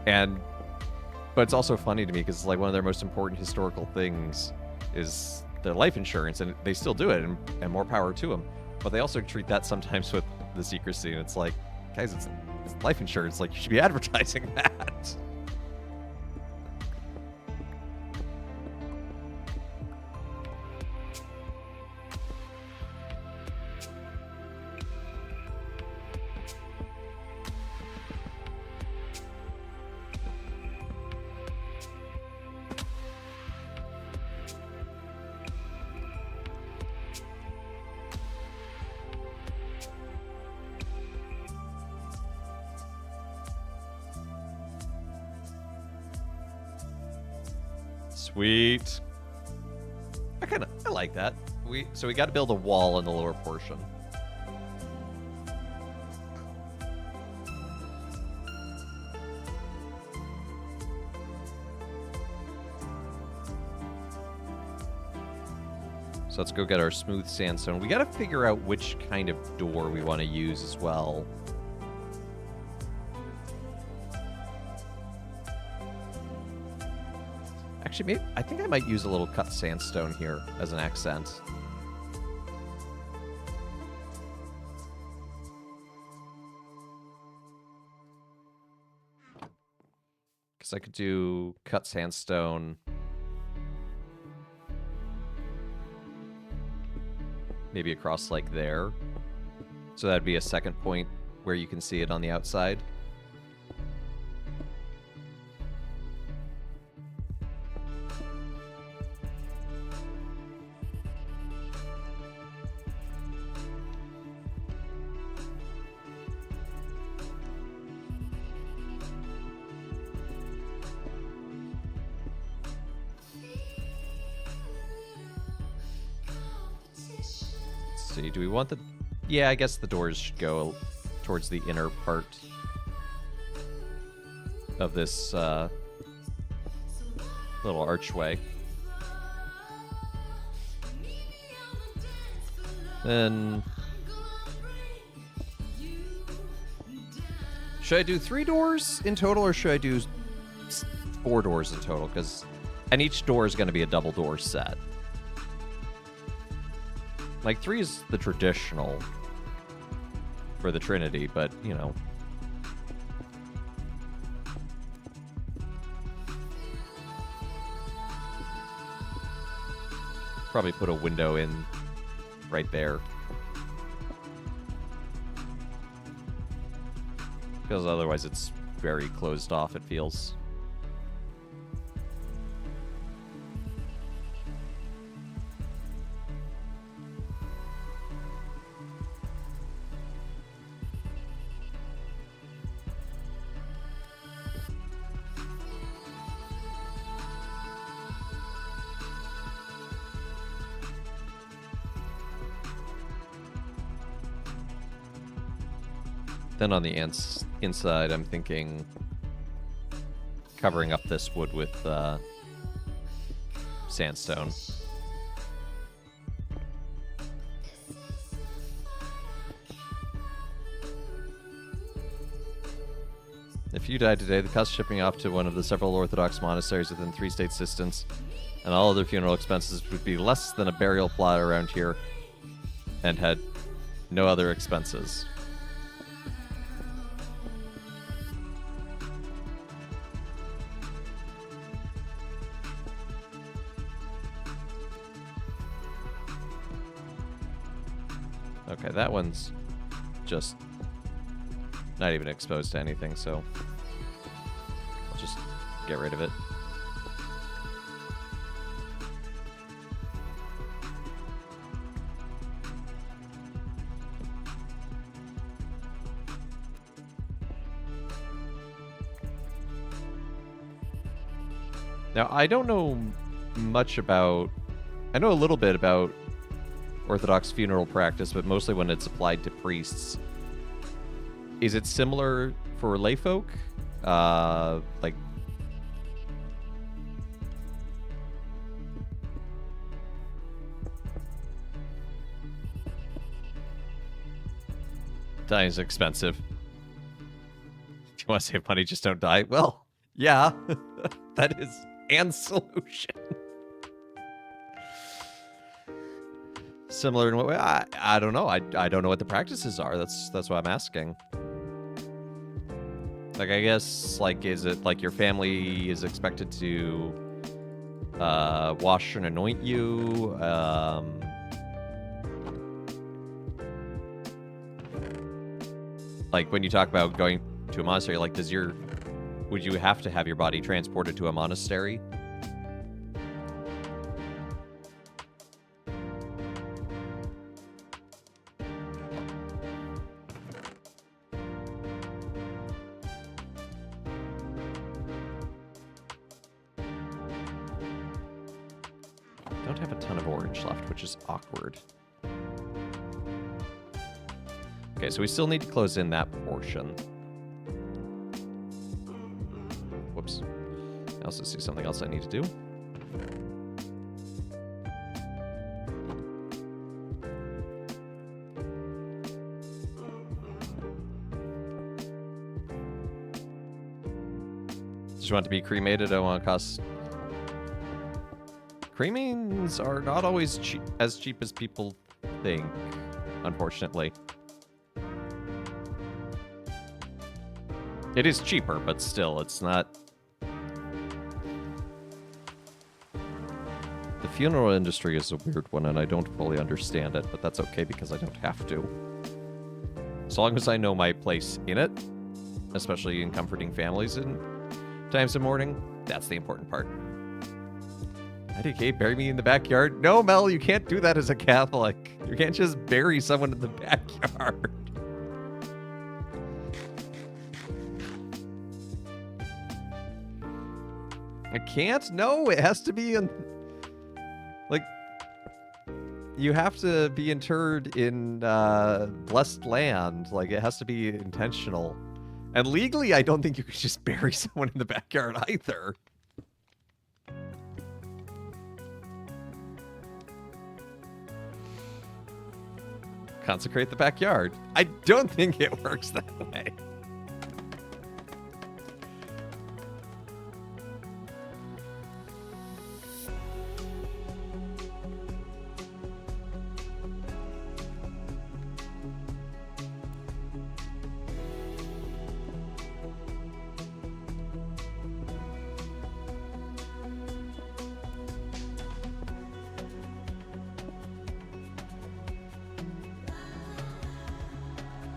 But it's also funny to me because it's like one of their most important historical things is their life insurance, and they still do it, and more power to them. But they also treat that sometimes with the secrecy, and it's like, guys, it's life insurance. Like, you should be advertising that. Sweet. I like that. So we got to build a wall in the lower portion. So let's go get our smooth sandstone. We got to figure out which kind of door we want to use as well. Actually, maybe, I think I might use a little cut sandstone here as an accent. Because I could do cut sandstone. Maybe across like there. So that'd be a second point where you can see it on the outside. See, do we want the... Yeah, I guess the doors should go towards the inner part of this little archway. Then... Should I do 3 doors in total, or should I do 4 doors in total? And each door is going to be a double door set. Like, 3 is the traditional for the Trinity, but, you know. Probably put a window in right there. Because otherwise it's very closed off, it feels. Then on the inside, I'm thinking covering up this wood with sandstone. If you died today, the cost of shipping off to one of the several Orthodox monasteries within 3 states distance and all other funeral expenses would be less than a burial plot around here and had no other expenses. Okay, that one's just not even exposed to anything, so I'll just get rid of it. Now, I don't know much about... I know a little bit about Orthodox funeral practice, but mostly when it's applied to priests. Is it similar for layfolk? Like... Dying is expensive. If you want to save money, just don't die. Well, yeah, that is an solution. Similar in what way? I don't know. I don't know what the practices are. That's what I'm asking. Like, I guess, like, is it like your family is expected to wash and anoint you? Like, when you talk about going to a monastery, like, would you have to have your body transported to a monastery? Don't have a ton of orange left, which is awkward. Okay, so we still need to close in that portion. Whoops. I also see something else I need to do. Just want it to be cremated. I want to cost... Cremings are not always as cheap as people think, unfortunately. It is cheaper, but still, it's not funeral industry is a weird one, and I don't fully understand it, but that's okay because I don't have to. As long as I know my place in it, especially in comforting families in times of mourning, that's the important part. IDK, bury me in the backyard? No, Mel, you can't do that as a Catholic. You can't just bury someone in the backyard. I can't? No, it has to be in... Like, you have to be interred in blessed land. Like, it has to be intentional. And legally, I don't think you could just bury someone in the backyard either. Consecrate the backyard. I don't think it works that way.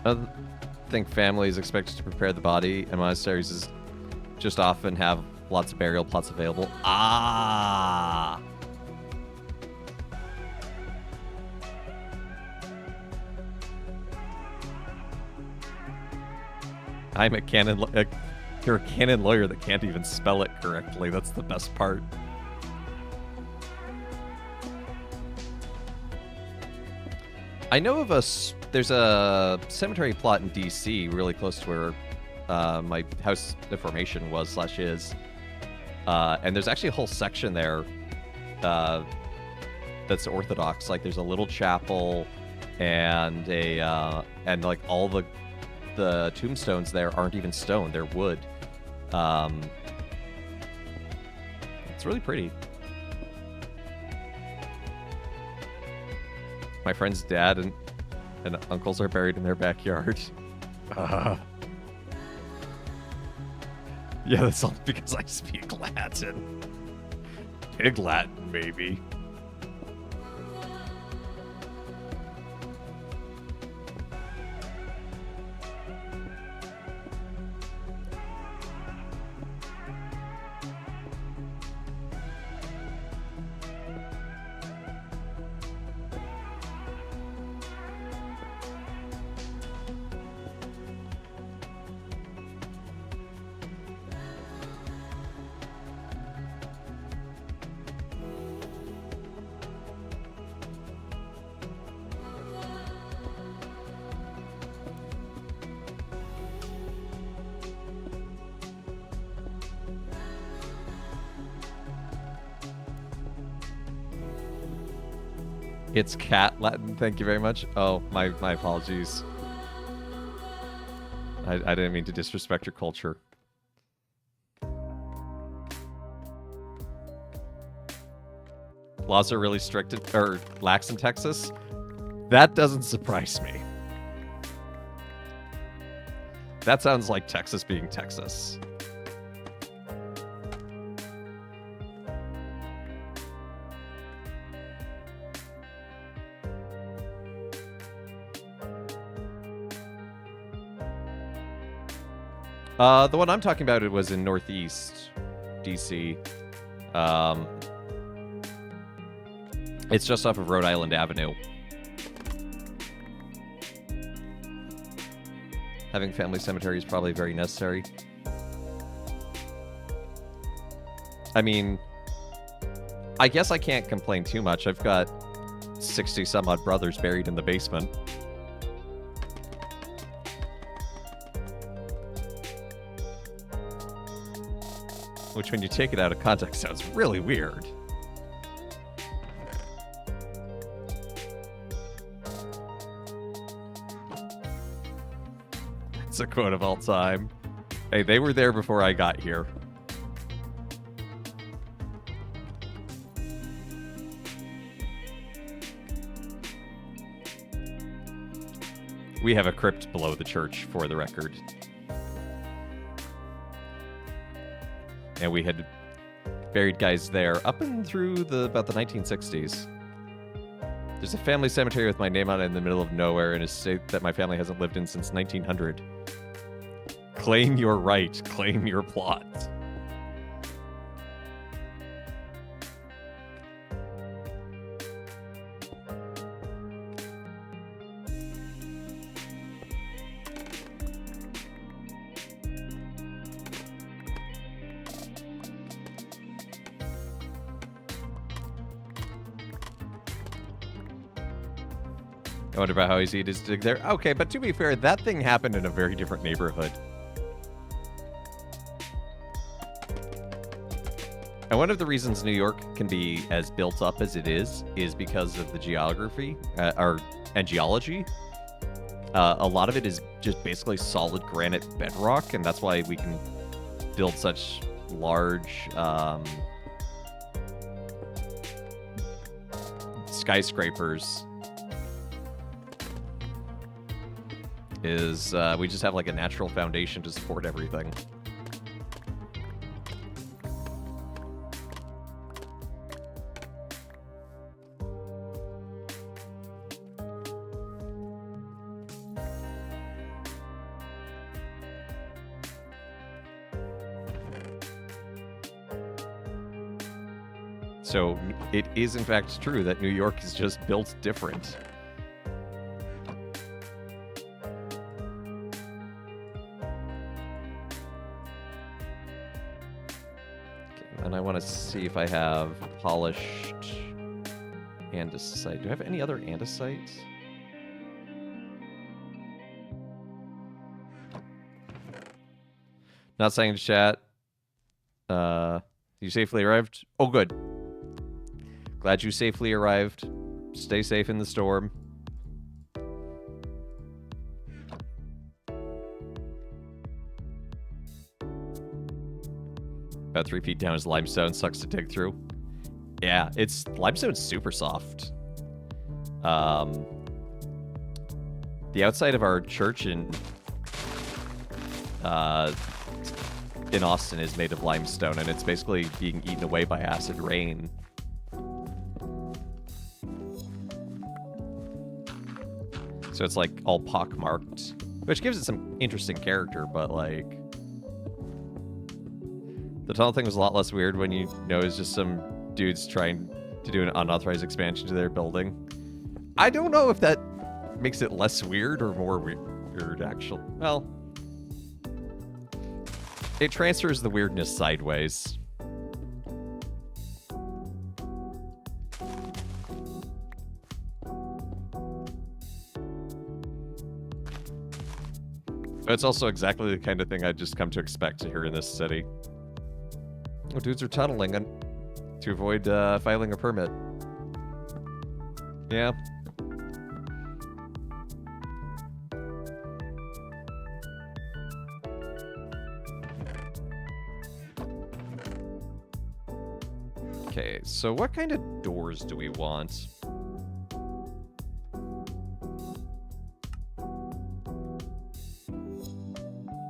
I think families expected to prepare the body, and monasteries is just often have lots of burial plots available. Ah! I'm a canon. You're a canon lawyer that can't even spell it correctly. That's the best part. I know of there's a cemetery plot in DC really close to where my house information was / is. And there's actually a whole section there that's Orthodox. Like there's a little chapel and and like all the tombstones there aren't even stone, they're wood. It's really pretty. My friend's dad and uncles are buried in their backyard. Yeah, that's all because I speak Latin. Pig Latin, maybe. It's cat Latin, thank you very much. Oh, my apologies. I didn't mean to disrespect your culture. Laws are really strict or lax in Texas. That doesn't surprise me. That sounds like Texas being Texas. The one I'm talking about, it was in Northeast DC. It's just off of Rhode Island Avenue. Having family cemetery is probably very necessary. I mean, I guess I can't complain too much. I've got 60 some odd brothers buried in the basement. Which, when you take it out of context, sounds really weird. It's a quote of all time. Hey, they were there before I got here. We have a crypt below the church, for the record. And we had buried guys there up and through about the 1960s. There's a family cemetery with my name on it in the middle of nowhere in a state that my family hasn't lived in since 1900. Claim your right. Claim your plot. I wonder about how easy it is to dig there. Okay, but to be fair, that thing happened in a very different neighborhood. And one of the reasons New York can be as built up as it is because of the geography and geology. A lot of it is just basically solid granite bedrock, and that's why we can build such large skyscrapers. We just have like a natural foundation to support everything. So it is in fact true that New York is just built different. And I want to see if I have polished andesite. Do I have any other andesite? Not saying to chat. You safely arrived? Oh, good. Glad you safely arrived. Stay safe in the storm. About 3 feet down is limestone. Sucks to dig through. Yeah, limestone's super soft. The outside of our church in Austin is made of limestone, and it's basically being eaten away by acid rain. So it's like all pockmarked, which gives it some interesting character, but like the tunnel thing was a lot less weird when you know it's just some dudes trying to do an unauthorized expansion to their building. I don't know if that makes it less weird or more weird, actually. Well, it transfers the weirdness sideways. But it's also exactly the kind of thing I'd just come to expect here in this city. Oh, dudes are tunneling to avoid filing a permit. Yeah. Okay, so what kind of doors do we want?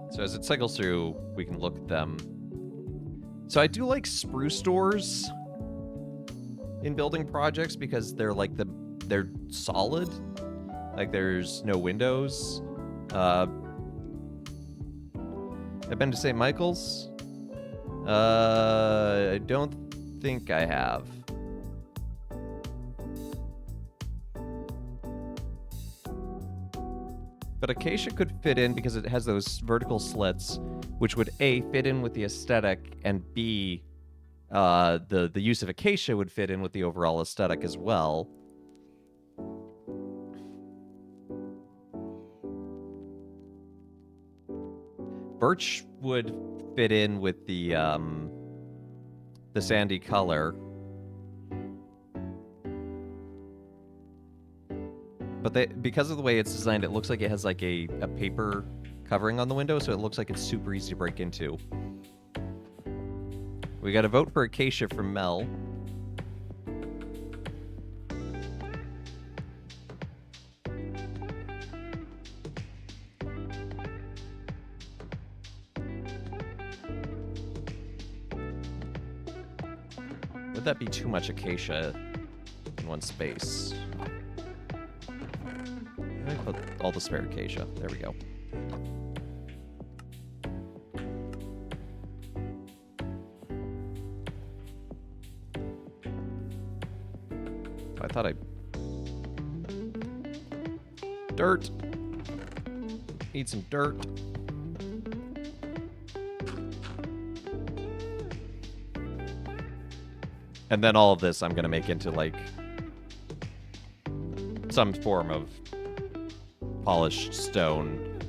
So as it cycles through, we can look at them. So I do like spruce doors in building projects because they're like they're solid. Like there's no windows. I've been to St. Michael's. I don't think I have. But acacia could fit in because it has those vertical slits, which would A, fit in with the aesthetic, and B, the use of acacia would fit in with the overall aesthetic as well. Birch would fit in with the sandy color. But because of the way it's designed, it looks like it has like a paper covering on the window, so it looks like it's super easy to break into. We got a vote for acacia from Mel. Would that be too much acacia in one space? I put all the spare acacia. There we go. I thought I... Dirt! Need some dirt. And then all of this I'm gonna make into, like, some form of polished stone.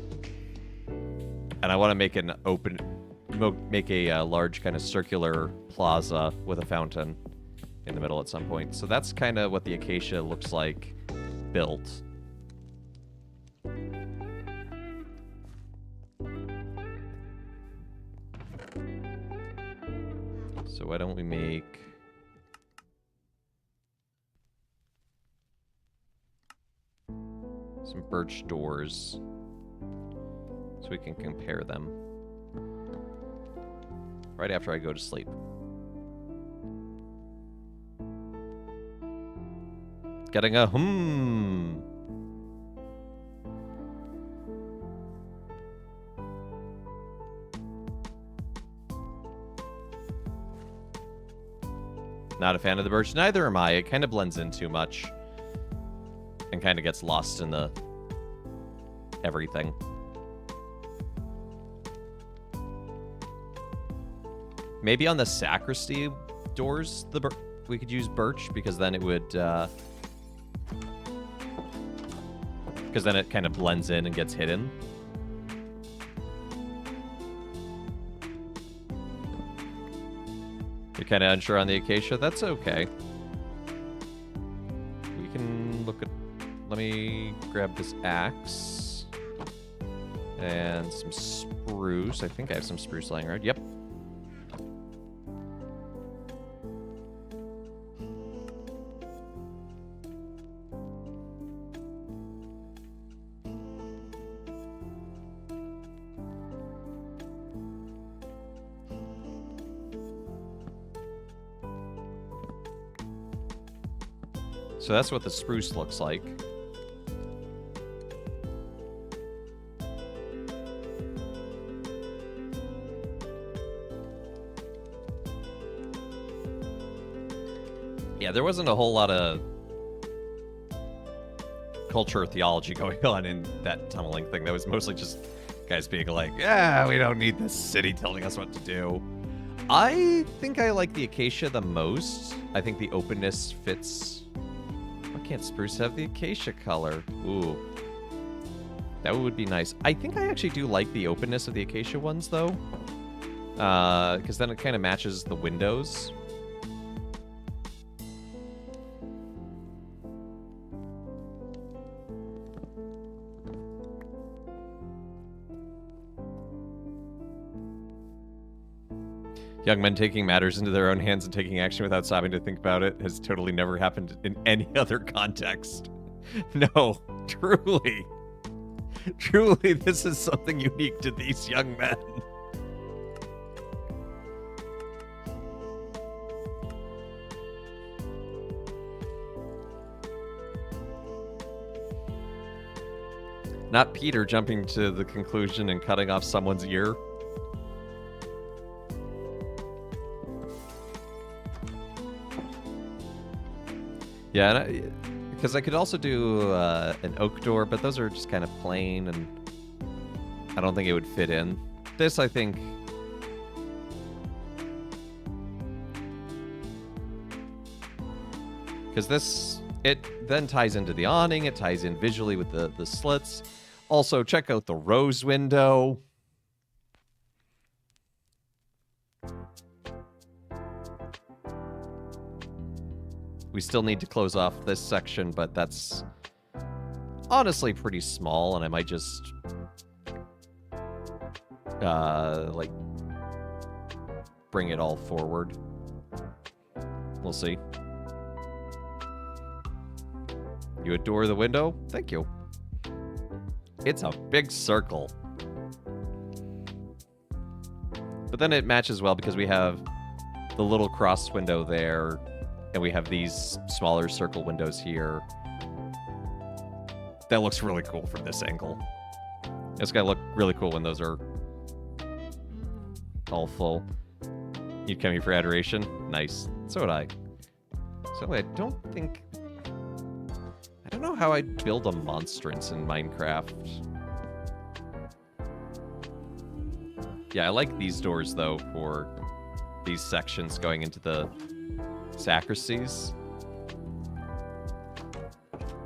And I want to make an open... make a large kind of circular plaza with a fountain in the middle at some point. So that's kind of what the acacia looks like built. So why don't we make... some birch doors so we can compare them right after I go to sleep. Getting a Not a fan of the birch. Neither am I. It kind of blends in too much. And kind of gets lost in the everything. Maybe on the sacristy doors, we could use birch, because then it would... because then it kind of blends in and gets hidden. You're kind of unsure on the acacia? That's okay. We can look at... Let me grab this axe. And some spruce. I think I have some spruce lying around. Yep. So that's what the spruce looks like. Yeah, there wasn't a whole lot of culture or theology going on in that tunneling thing. That was mostly just guys being like, yeah, we don't need this city telling us what to do. I think I like the acacia the most. I think the openness fits... Why can't spruce have the acacia color? Ooh. That would be nice. I think I actually do like the openness of the acacia ones, though. Because then it kind of matches the windows. Young men taking matters into their own hands and taking action without stopping to think about it has totally never happened in any other context. No, truly. Truly, this is something unique to these young men. Not Peter jumping to the conclusion and cutting off someone's ear. Yeah, because I could also do an oak door, but those are just kind of plain, and I don't think it would fit in. This, I think... Because this, it then ties into the awning, it ties in visually with the slits. Also, check out the rose window. We still need to close off this section, but that's honestly pretty small, and I might just like bring it all forward. We'll see. You adore the window? Thank you. It's a big circle. But then it matches well because we have the little cross window there, and we have these smaller circle windows here. That looks really cool from this angle. It's gonna look really cool when those are all full. You'd come here for adoration? Nice. So would I. So I don't know how I'd build a monstrance in Minecraft. Yeah, I like these doors, though, for these sections going into the sacristies.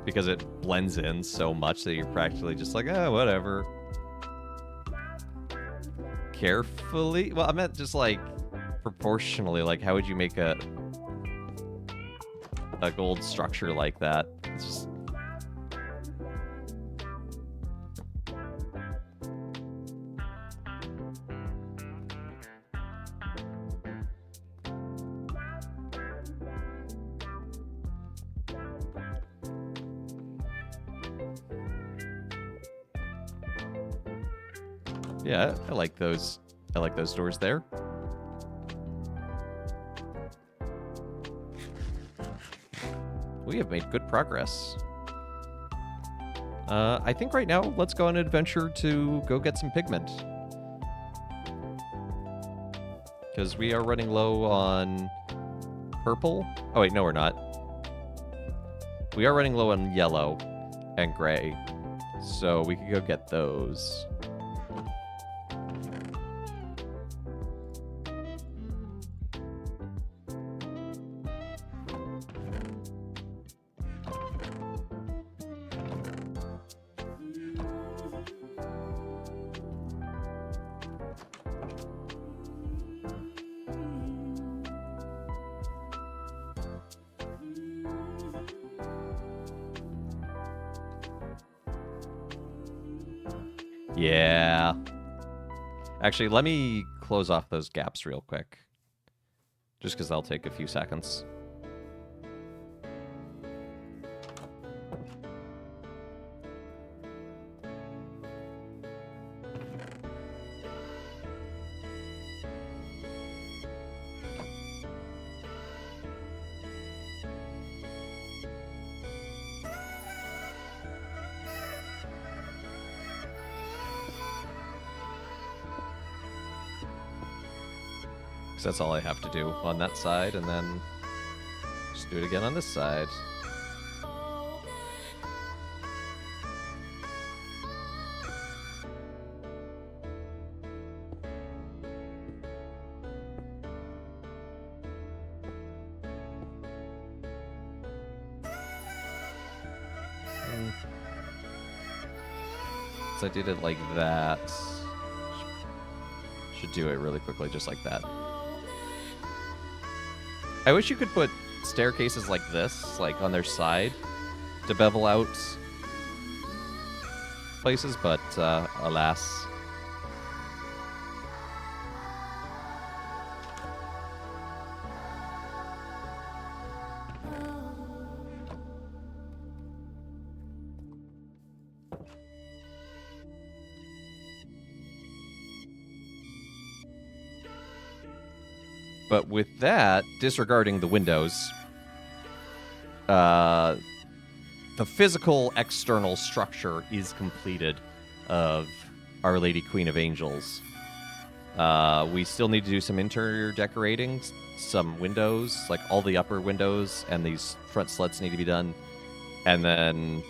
Because it blends in so much that you're practically just like, oh, whatever. Carefully? Well, I meant just, like, proportionally. Like, how would you make a gold structure like that? It's just... Yeah, I like those. I like those doors there. We have made good progress. I think right now, let's go on an adventure to go get some pigment. Because we are running low on purple. Oh, wait, no, we're not. We are running low on yellow and gray. So we could go get those. Yeah. Actually, let me close off those gaps real quick. Just because they'll take a few seconds. That's all I have to do on that side, and then just do it again on this side. So I did it like that. Should do it really quickly, just like that. I wish you could put staircases like this, like on their side, to bevel out places, but alas. But with that, disregarding the windows, the physical external structure is completed of Our Lady Queen of Angels. We still need to do some interior decorating, some windows, like all the upper windows and these front slats need to be done. And then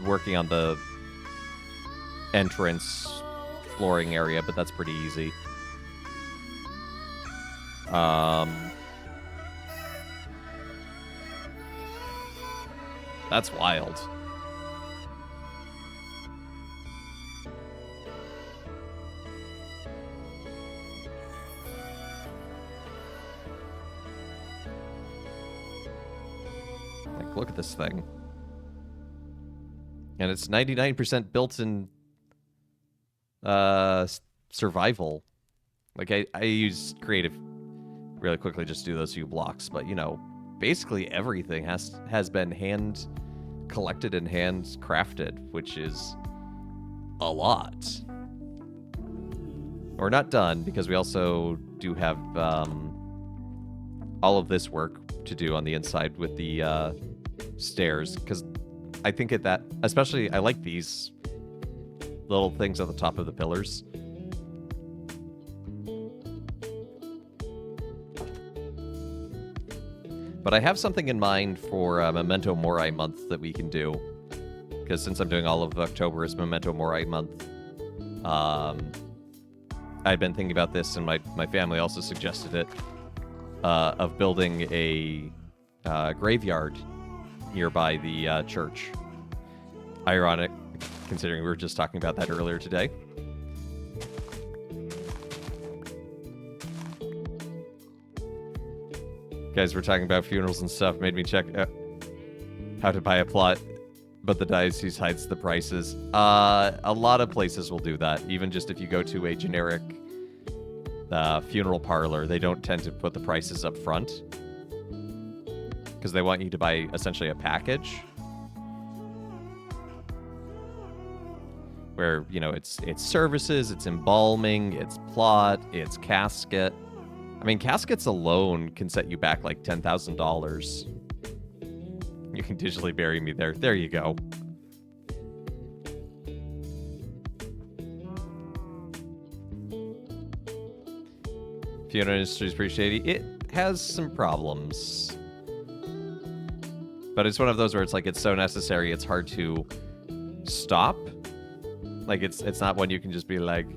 working on the entrance flooring area, but that's pretty easy. That's wild. Like, look at this thing. And it's 99% built in survival. Like, I use creative really quickly just to do those few blocks, but, you know, basically everything has been hand collected and hand crafted, which is a lot. Or not done, because we also do have all of this work to do on the inside with the stairs, because I think especially I like these little things at the top of the pillars. But I have something in mind for Memento Mori month that we can do, because since I'm doing all of October as Memento Mori month, I've been thinking about this, and my family also suggested it, of building a graveyard nearby the church. Ironic, considering we were just talking about that earlier today. Guys, we're talking about funerals and stuff. Made me check how to buy a plot, but the diocese hides the prices. A lot of places will do that. Even just if you go to a generic funeral parlor, they don't tend to put the prices up front because they want you to buy essentially a package where, you know, it's services, it's embalming, it's plot, it's casket. I mean, caskets alone can set you back like $10,000. You can digitally bury me there. There you go. Funeral industry is pretty shady. It has some problems. But it's one of those where it's like, it's so necessary, it's hard to stop. Like, it's not one you can just be like,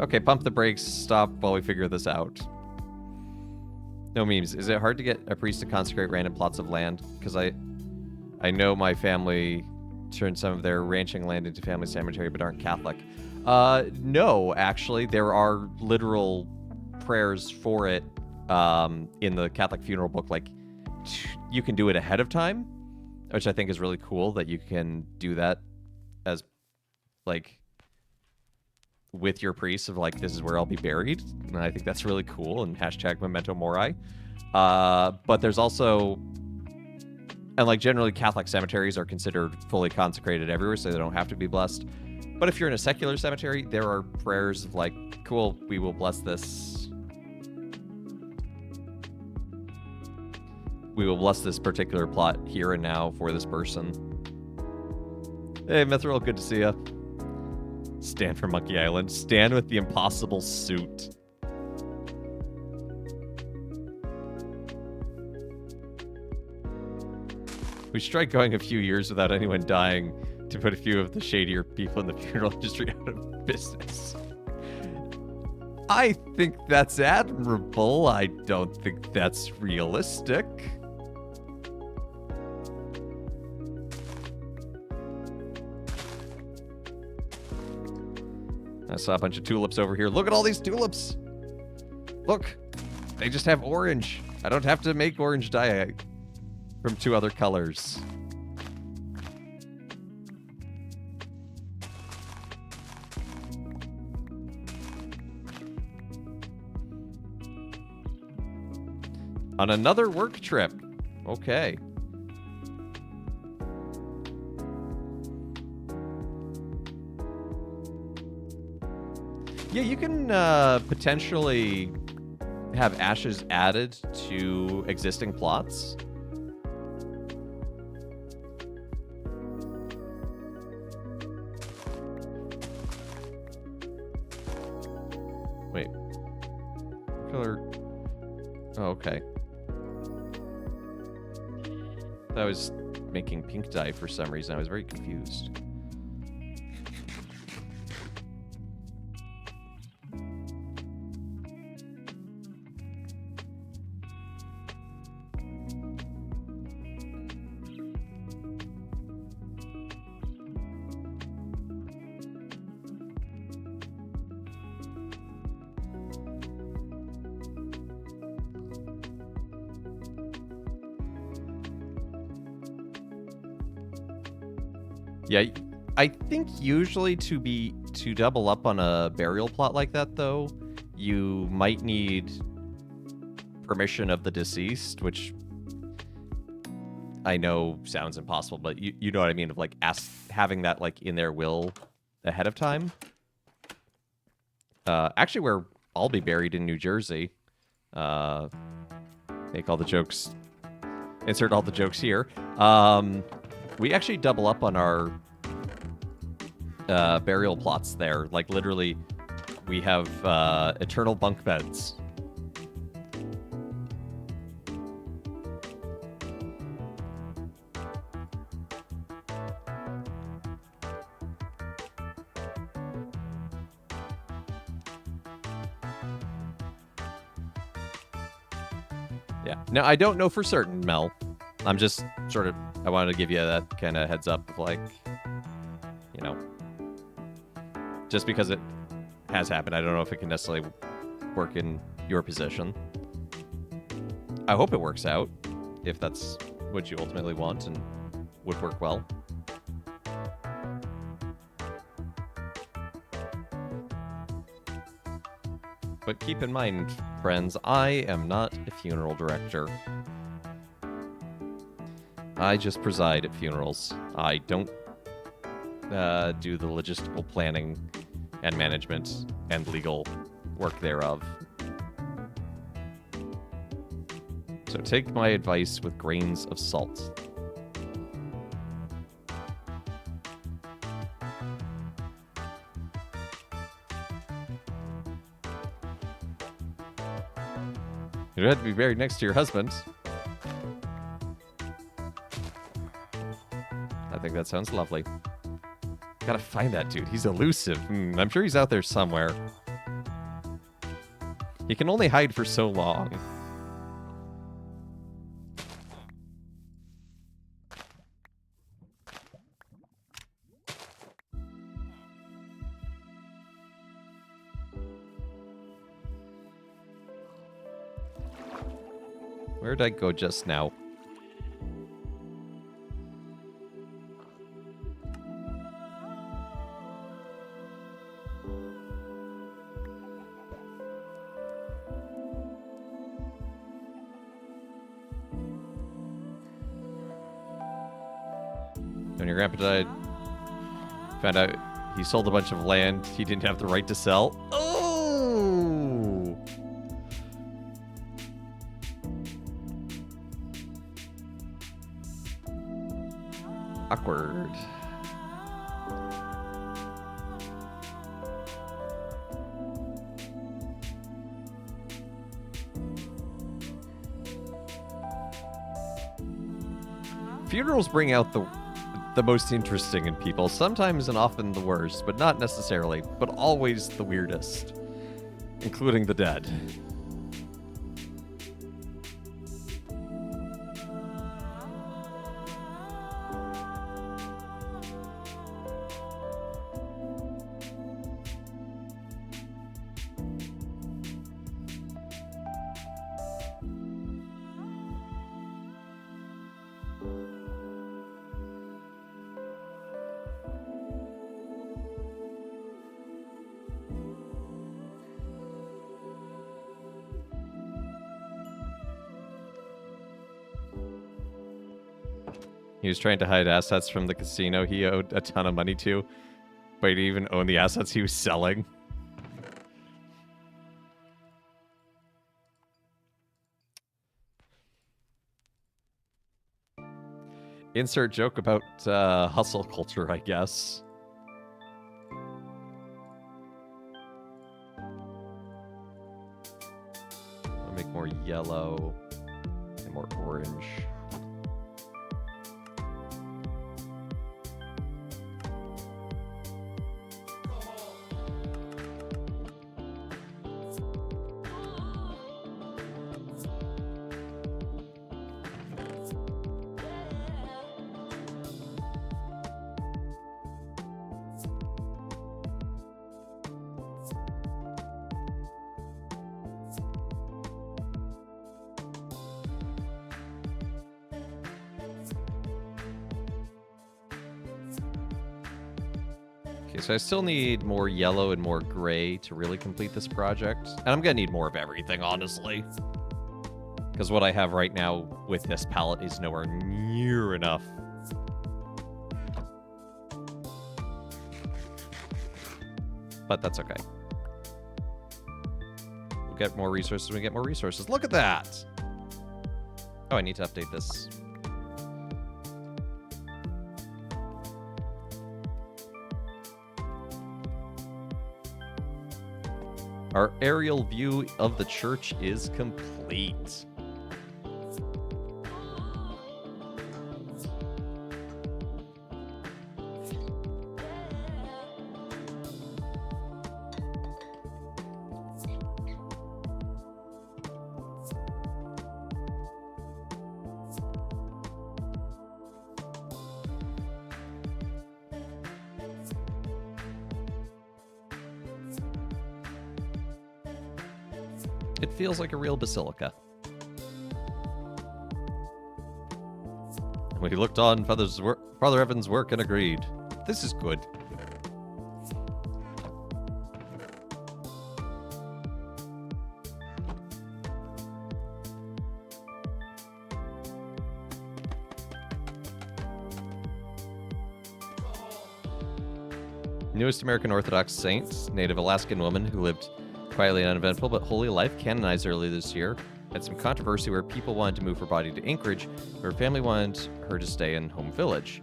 okay, pump the brakes, stop while we figure this out. No memes. Is it hard to get a priest to consecrate random plots of land? Because I know my family turned some of their ranching land into family cemetery, but aren't Catholic. No, actually. There are literal prayers for it in the Catholic funeral book. Like, you can do it ahead of time, which I think is really cool that you can do that as, like, with your priest of like, this is where I'll be buried. And I think that's really cool, and hashtag Memento Mori. But there's also, and like generally Catholic cemeteries are considered fully consecrated everywhere, so they don't have to be blessed. But if you're in a secular cemetery, there are prayers of like, cool, we will bless this. We will bless this particular plot here and now for this person. Hey, Mithril, good to see ya. Stan from Monkey Island. Stan with the impossible suit. We should try going a few years without anyone dying to put a few of the shadier people in the funeral industry out of business. I think that's admirable. I don't think that's realistic. I saw a bunch of tulips over here. Look at all these tulips. Look, they just have orange. I don't have to make orange dye from two other colors. On another work trip. Okay. Yeah, you can potentially have ashes added to existing plots. Wait. What color? Oh, okay. I was making pink dye for some reason. I was very confused. Yeah, I think usually to double up on a burial plot like that, though, you might need permission of the deceased, which I know sounds impossible, but you know what I mean, of like having that like in their will ahead of time. actually where I'll be buried in New Jersey. Make all the jokes. Insert all the jokes here. We actually double up on our burial plots there. Like, literally, we have eternal bunk beds. Yeah. Now, I don't know for certain, Mel. I'm just sort of, I wanted to give you that kind of heads up of, like, you know, just because it has happened, I don't know if it can necessarily work in your position. I hope it works out, if that's what you ultimately want and would work well. But keep in mind, friends, I am not a funeral director. I just preside at funerals. I don't do the logistical planning and management and legal work thereof. So take my advice with grains of salt. You have to be buried next to your husband. I think that sounds lovely. Gotta find that dude. He's elusive. I'm sure he's out there somewhere. He can only hide for so long. Where did I go just now? When your grandpa died, found out he sold a bunch of land he didn't have the right to sell. Oh! Awkward. Funerals bring out the most interesting in people, sometimes and often the worst, but not necessarily, but always the weirdest, including the dead. He was trying to hide assets from the casino he owed a ton of money to, but he didn't even own the assets he was selling. Insert joke about hustle culture, I guess. I'll make more yellow and more orange. So I still need more yellow and more gray to really complete this project. And I'm going to need more of everything, honestly. Because what I have right now with this palette is nowhere near enough. But that's okay. We'll get more resources when we get more resources. Look at that! Oh, I need to update this. Our aerial view of the church is complete. It feels like a real basilica. We looked on Father Evans' work and agreed. This is good. Newest American Orthodox saint, native Alaskan woman who lived quietly and uneventful but holy life, canonized earlier this year. Had some controversy where people wanted to move her body to Anchorage, but her family wanted her to stay in home village.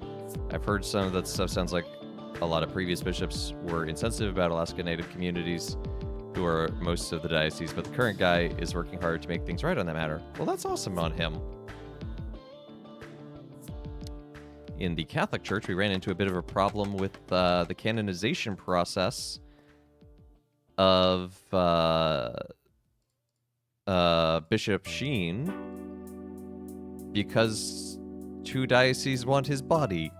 I've heard some of that stuff sounds like a lot of previous bishops were insensitive about Alaska Native communities who are most of the diocese, but the current guy is working hard to make things right on that matter. Well, that's awesome on him. In the Catholic Church, we ran into a bit of a problem with the canonization process of Bishop Sheen because 2 dioceses want his body.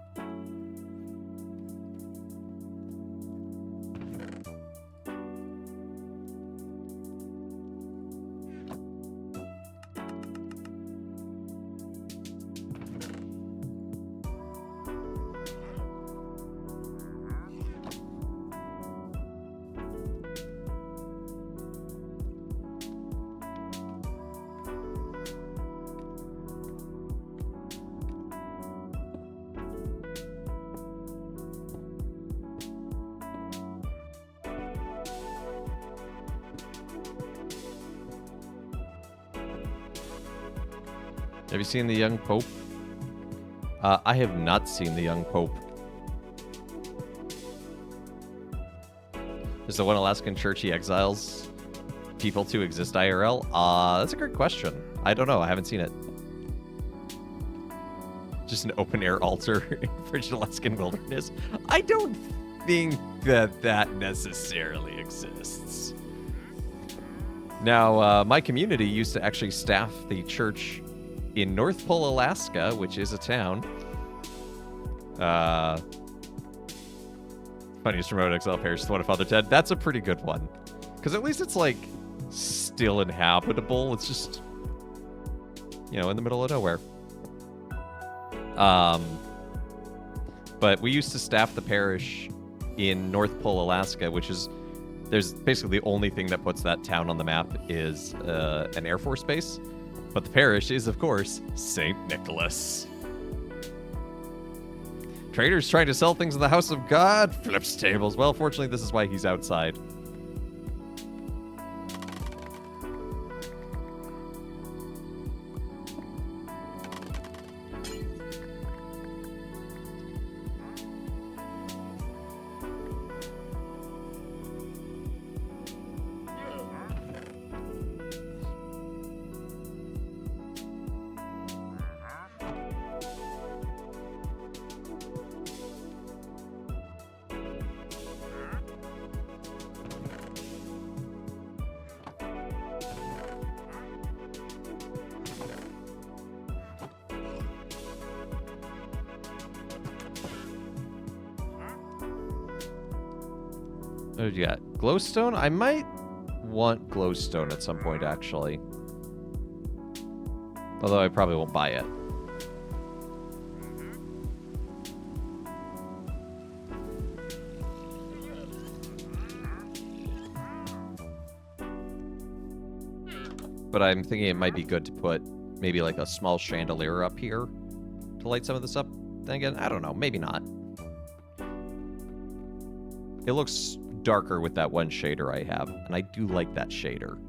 Have you seen The Young Pope? I have not seen The Young Pope. Is the one Alaskan church he exiles people to exist IRL? That's a great question. I don't know. I haven't seen it. Just an open-air altar in frigid Alaskan wilderness. I don't think that necessarily exists. Now, my community used to actually staff the church in North Pole, Alaska, which is a town. Funniest remote exile parish is the one of Father Ted. That's a pretty good one. Because at least it's, like, still inhabitable. It's just, you know, in the middle of nowhere. But we used to staff the parish in North Pole, Alaska, which is... There's basically the only thing that puts that town on the map is an Air Force base. But the parish is, of course, St. Nicholas. Traders trying to sell things in the house of God, flips tables. Well, fortunately, this is why he's outside. What did you got? Glowstone? I might want glowstone at some point, actually. Although I probably won't buy it. But I'm thinking it might be good to put maybe like a small chandelier up here to light some of this up. Then again, I don't know. Maybe not. It looks darker with that one shader I have, and I do like that shader.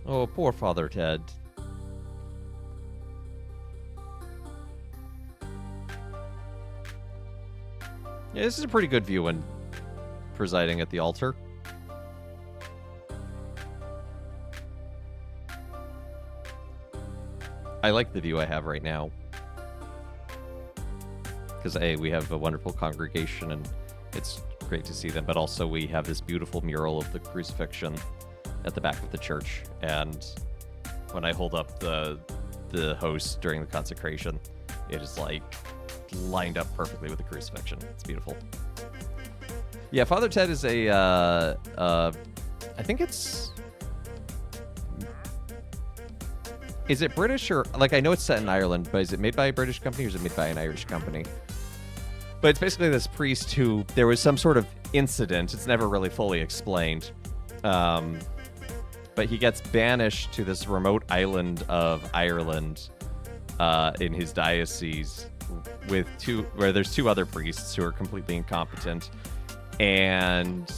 Oh, poor Father Ted. Yeah, this is a pretty good view when presiding at the altar. I like the view I have right now. Because A, we have a wonderful congregation and it's great to see them, but also we have this beautiful mural of the crucifixion at the back of the church. And when I hold up the host during the consecration, it is like lined up perfectly with the crucifixion. It's beautiful. Yeah, Father Ted is a, I think it's... Is it British or... Like, I know it's set in Ireland, but is it made by a British company or is it made by an Irish company? But it's basically this priest who... There was some sort of incident. It's never really fully explained. But he gets banished to this remote island of Ireland in his diocese with where there's two other priests who are completely incompetent. And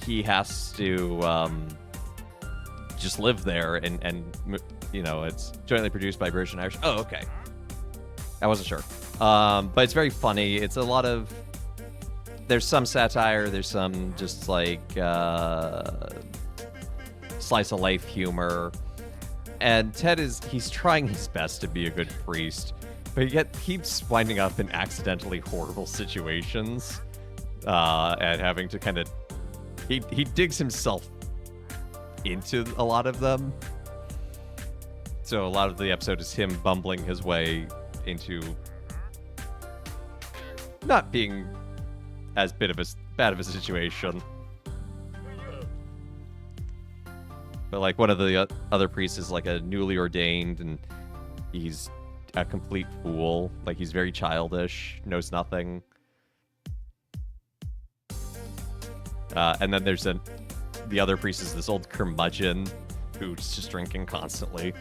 he has to... just live there and you know, it's jointly produced by British and Irish. Oh, okay. I wasn't sure. But it's very funny. It's a lot of... There's some satire. There's some just like slice of life humor. And Ted he's trying his best to be a good priest, but he keeps winding up in accidentally horrible situations and having to kind of... He digs himself into a lot of them. So a lot of the episode is him bumbling his way into not being as bad of a situation. But like one of the other priests is like a newly ordained and he's a complete fool. Like he's very childish, knows nothing. And then there's the other priest is this old curmudgeon who's just drinking constantly.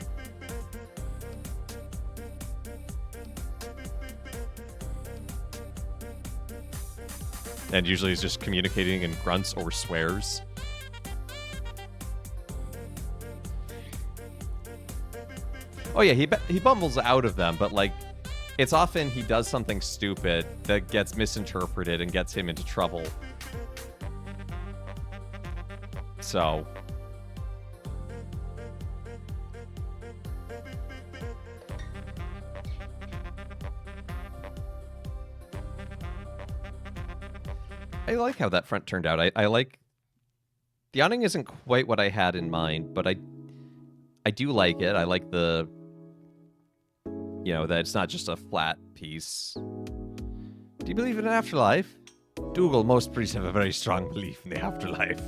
And usually he's just communicating in grunts or swears. Oh yeah, he bumbles out of them, but like, it's often he does something stupid that gets misinterpreted and gets him into trouble. So... I like how that front turned out. I like... The awning isn't quite what I had in mind, but I do like it. I like the... You know, that it's not just a flat piece. Do you believe in an afterlife? Dougal, most priests have a very strong belief in the afterlife.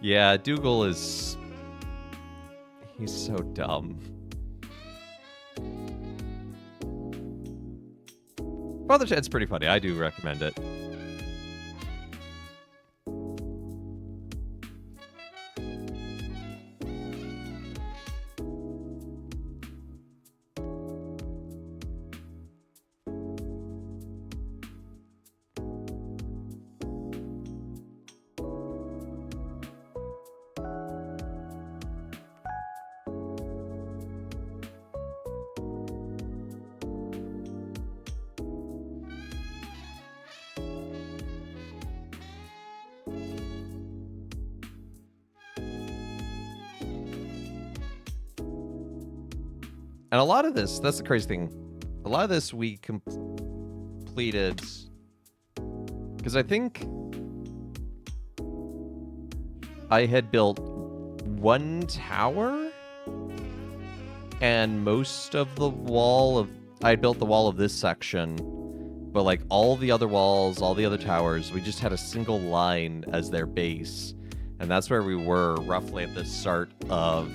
Yeah, Dougal is... He's so dumb. Father Ted's pretty funny. I do recommend it. And a lot of this, that's the crazy thing. A lot of this we completed because I think I had built one tower and most of the wall of... I built the wall of this section, but like all the other walls, all the other towers, we just had a single line as their base. And that's where we were roughly at the start of...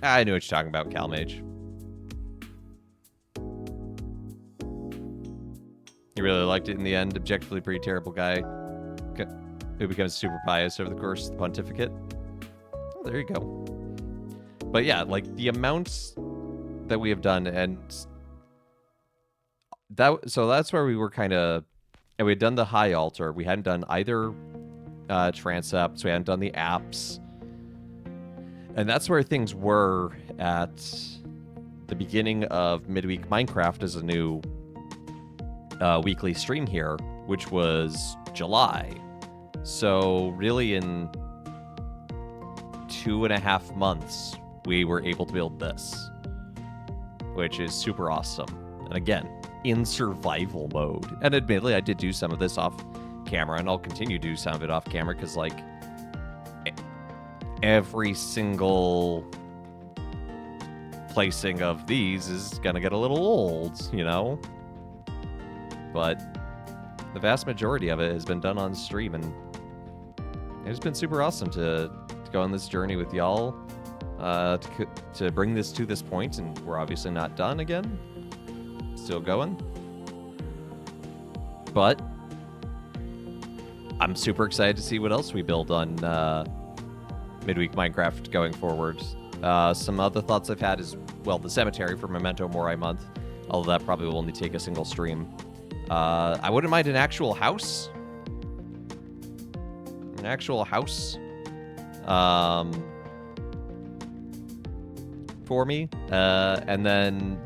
I knew what you're talking about, Calmage. You really liked it in the end. Objectively pretty terrible guy who becomes super pious over the course of the pontificate. Oh, there you go. But yeah, like the amounts that we have done, and that's where we were kind of, and we had done the high altar. We hadn't done either transepts. We hadn't done the apps, and that's where things were at the beginning of Midweek Minecraft as a new weekly stream here, which was July. So really in 2.5 months, we were able to build this, which is super awesome. And again, in survival mode. And admittedly, I did do some of this off camera, and I'll continue to do some of it off camera, because like every single placing of these is gonna get a little old, you know? But the vast majority of it has been done on stream, and it's been super awesome to go on this journey with y'all, to bring this to this point, and we're obviously not done again. Still going. But I'm super excited to see what else we build on Midweek Minecraft going forward. Some other thoughts I've had is, well, the cemetery for Memento Mori month, although that probably will only take a single stream. I wouldn't mind an actual house. An actual house. For me. And then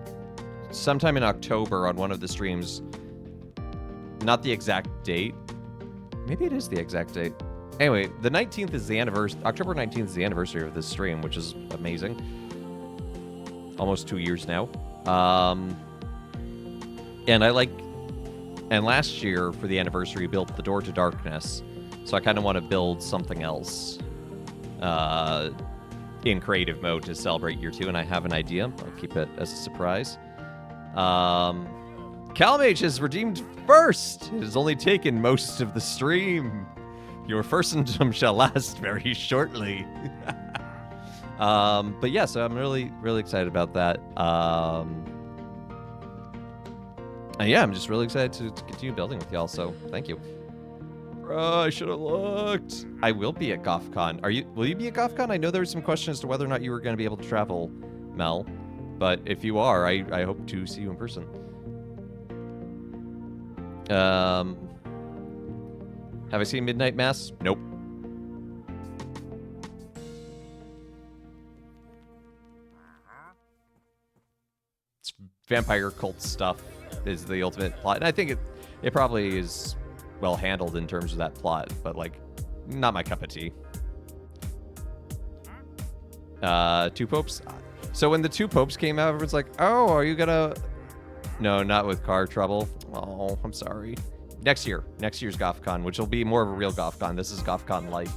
sometime in October on one of the streams, not the exact date. Maybe it is the exact date. Anyway, the 19th is the anniversary. October 19th is the anniversary of this stream, which is amazing. Almost 2 years now. And last year for the anniversary, we built the Door to Darkness. So I kind of want to build something else in creative mode to celebrate year 2, and I have an idea. I'll keep it as a surprise. Calmage has redeemed first. It has only taken most of the stream. Your firstendom shall last very shortly. But yeah, so I'm really, really excited about that. And yeah, I'm just really excited to continue building with y'all, so thank you. Bro, I should have looked. I will be at GothCon. Will you be at GothCon? I know there was some question as to whether or not you were going to be able to travel, Mel. But if you are, I hope to see you in person. Have I seen Midnight Mass? Nope. It's vampire cult stuff is the ultimate plot. And I think it probably is well handled in terms of that plot, but like, not my cup of tea. Two Popes. So when the Two Popes came out, everyone's like, oh, are you gonna... No, not with car trouble. Oh, I'm sorry. Next year's GothCon, which will be more of a real GothCon. This is GothCon Light.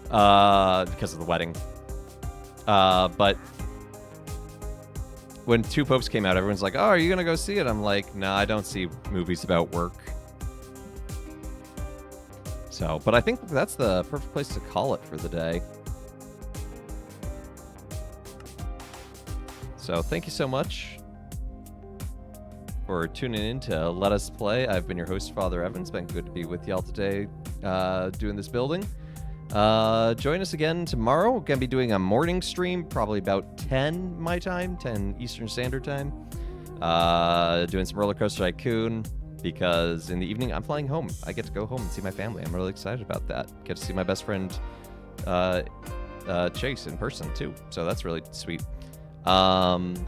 Because of the wedding. But when Two Popes came out, everyone's like, oh, are you gonna go see it? I'm like, nah, I don't see movies about work. So, but I think that's the perfect place to call it for the day. So thank you so much for tuning in to Let Us Play. I've been your host, Father Evan. It's been good to be with y'all today doing this building. Join us again tomorrow. We're going to be doing a morning stream, probably about 10 my time, 10 Eastern Standard Time. Doing some Roller Coaster Tycoon, because in the evening I'm flying home. I get to go home and see my family. I'm really excited about that. Get to see my best friend Chase in person too. So that's really sweet. And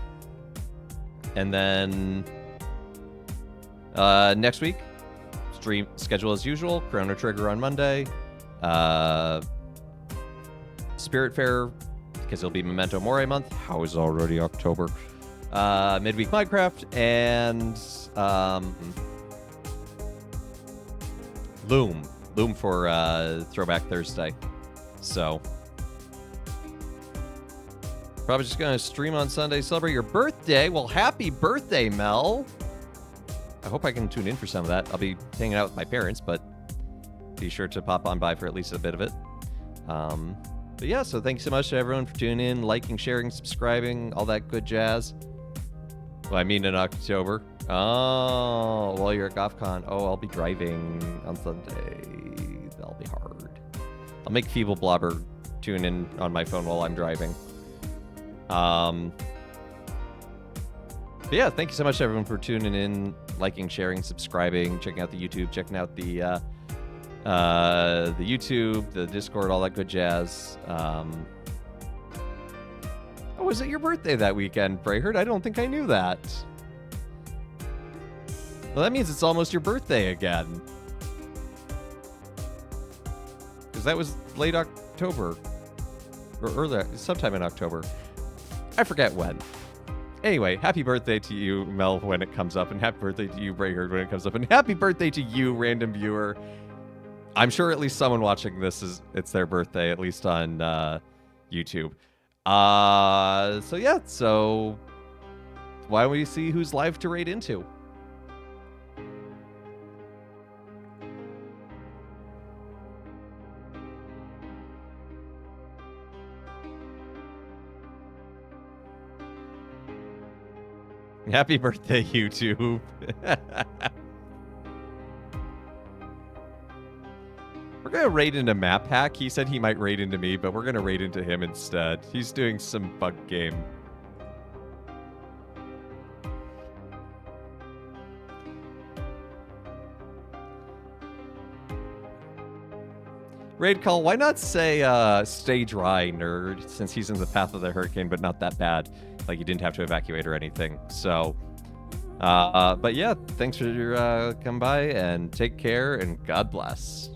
then next week, stream schedule as usual. Chrono Trigger on Monday. Spirit Fair, because it'll be Memento Mori month. How is already October? Midweek Minecraft, and Loom for Throwback Thursday. So probably just gonna stream on Sunday, celebrate your birthday. Well, happy birthday, Mel. I hope I can tune in for some of that. I'll be hanging out with my parents, but be sure to pop on by for at least a bit of it. But yeah, so thank you so much to everyone for tuning in, liking, sharing, subscribing, all that good jazz. Well, I mean in October. Oh, well, you're at GothCon. Oh, I'll be driving on Sunday. That'll be hard. I'll make Feeble Blobber tune in on my phone while I'm driving. But yeah, thank you so much, everyone, for tuning in, liking, sharing, subscribing, checking out the YouTube, checking out the YouTube, the Discord, all that good jazz. Oh, was it your birthday that weekend, Brayherd? I don't think I knew that. Well, that means it's almost your birthday again. Because that was late October. Or early, sometime in October. I forget when. Anyway, happy birthday to you, Mel, when it comes up, and happy birthday to you, Brayherd, when it comes up, and happy birthday to you, random viewer. I'm sure at least someone watching this it's their birthday, at least on YouTube. So yeah, so why don't we see who's live to raid into? Happy birthday, YouTube. We're going to raid into Map Hack. He said he might raid into me, but we're going to raid into him instead. He's doing some bug game. Raid call, why not say stay dry, nerd, since he's in the path of the hurricane, but not that bad. Like, you didn't have to evacuate or anything. So, but yeah, thanks for coming by, and take care, and God bless.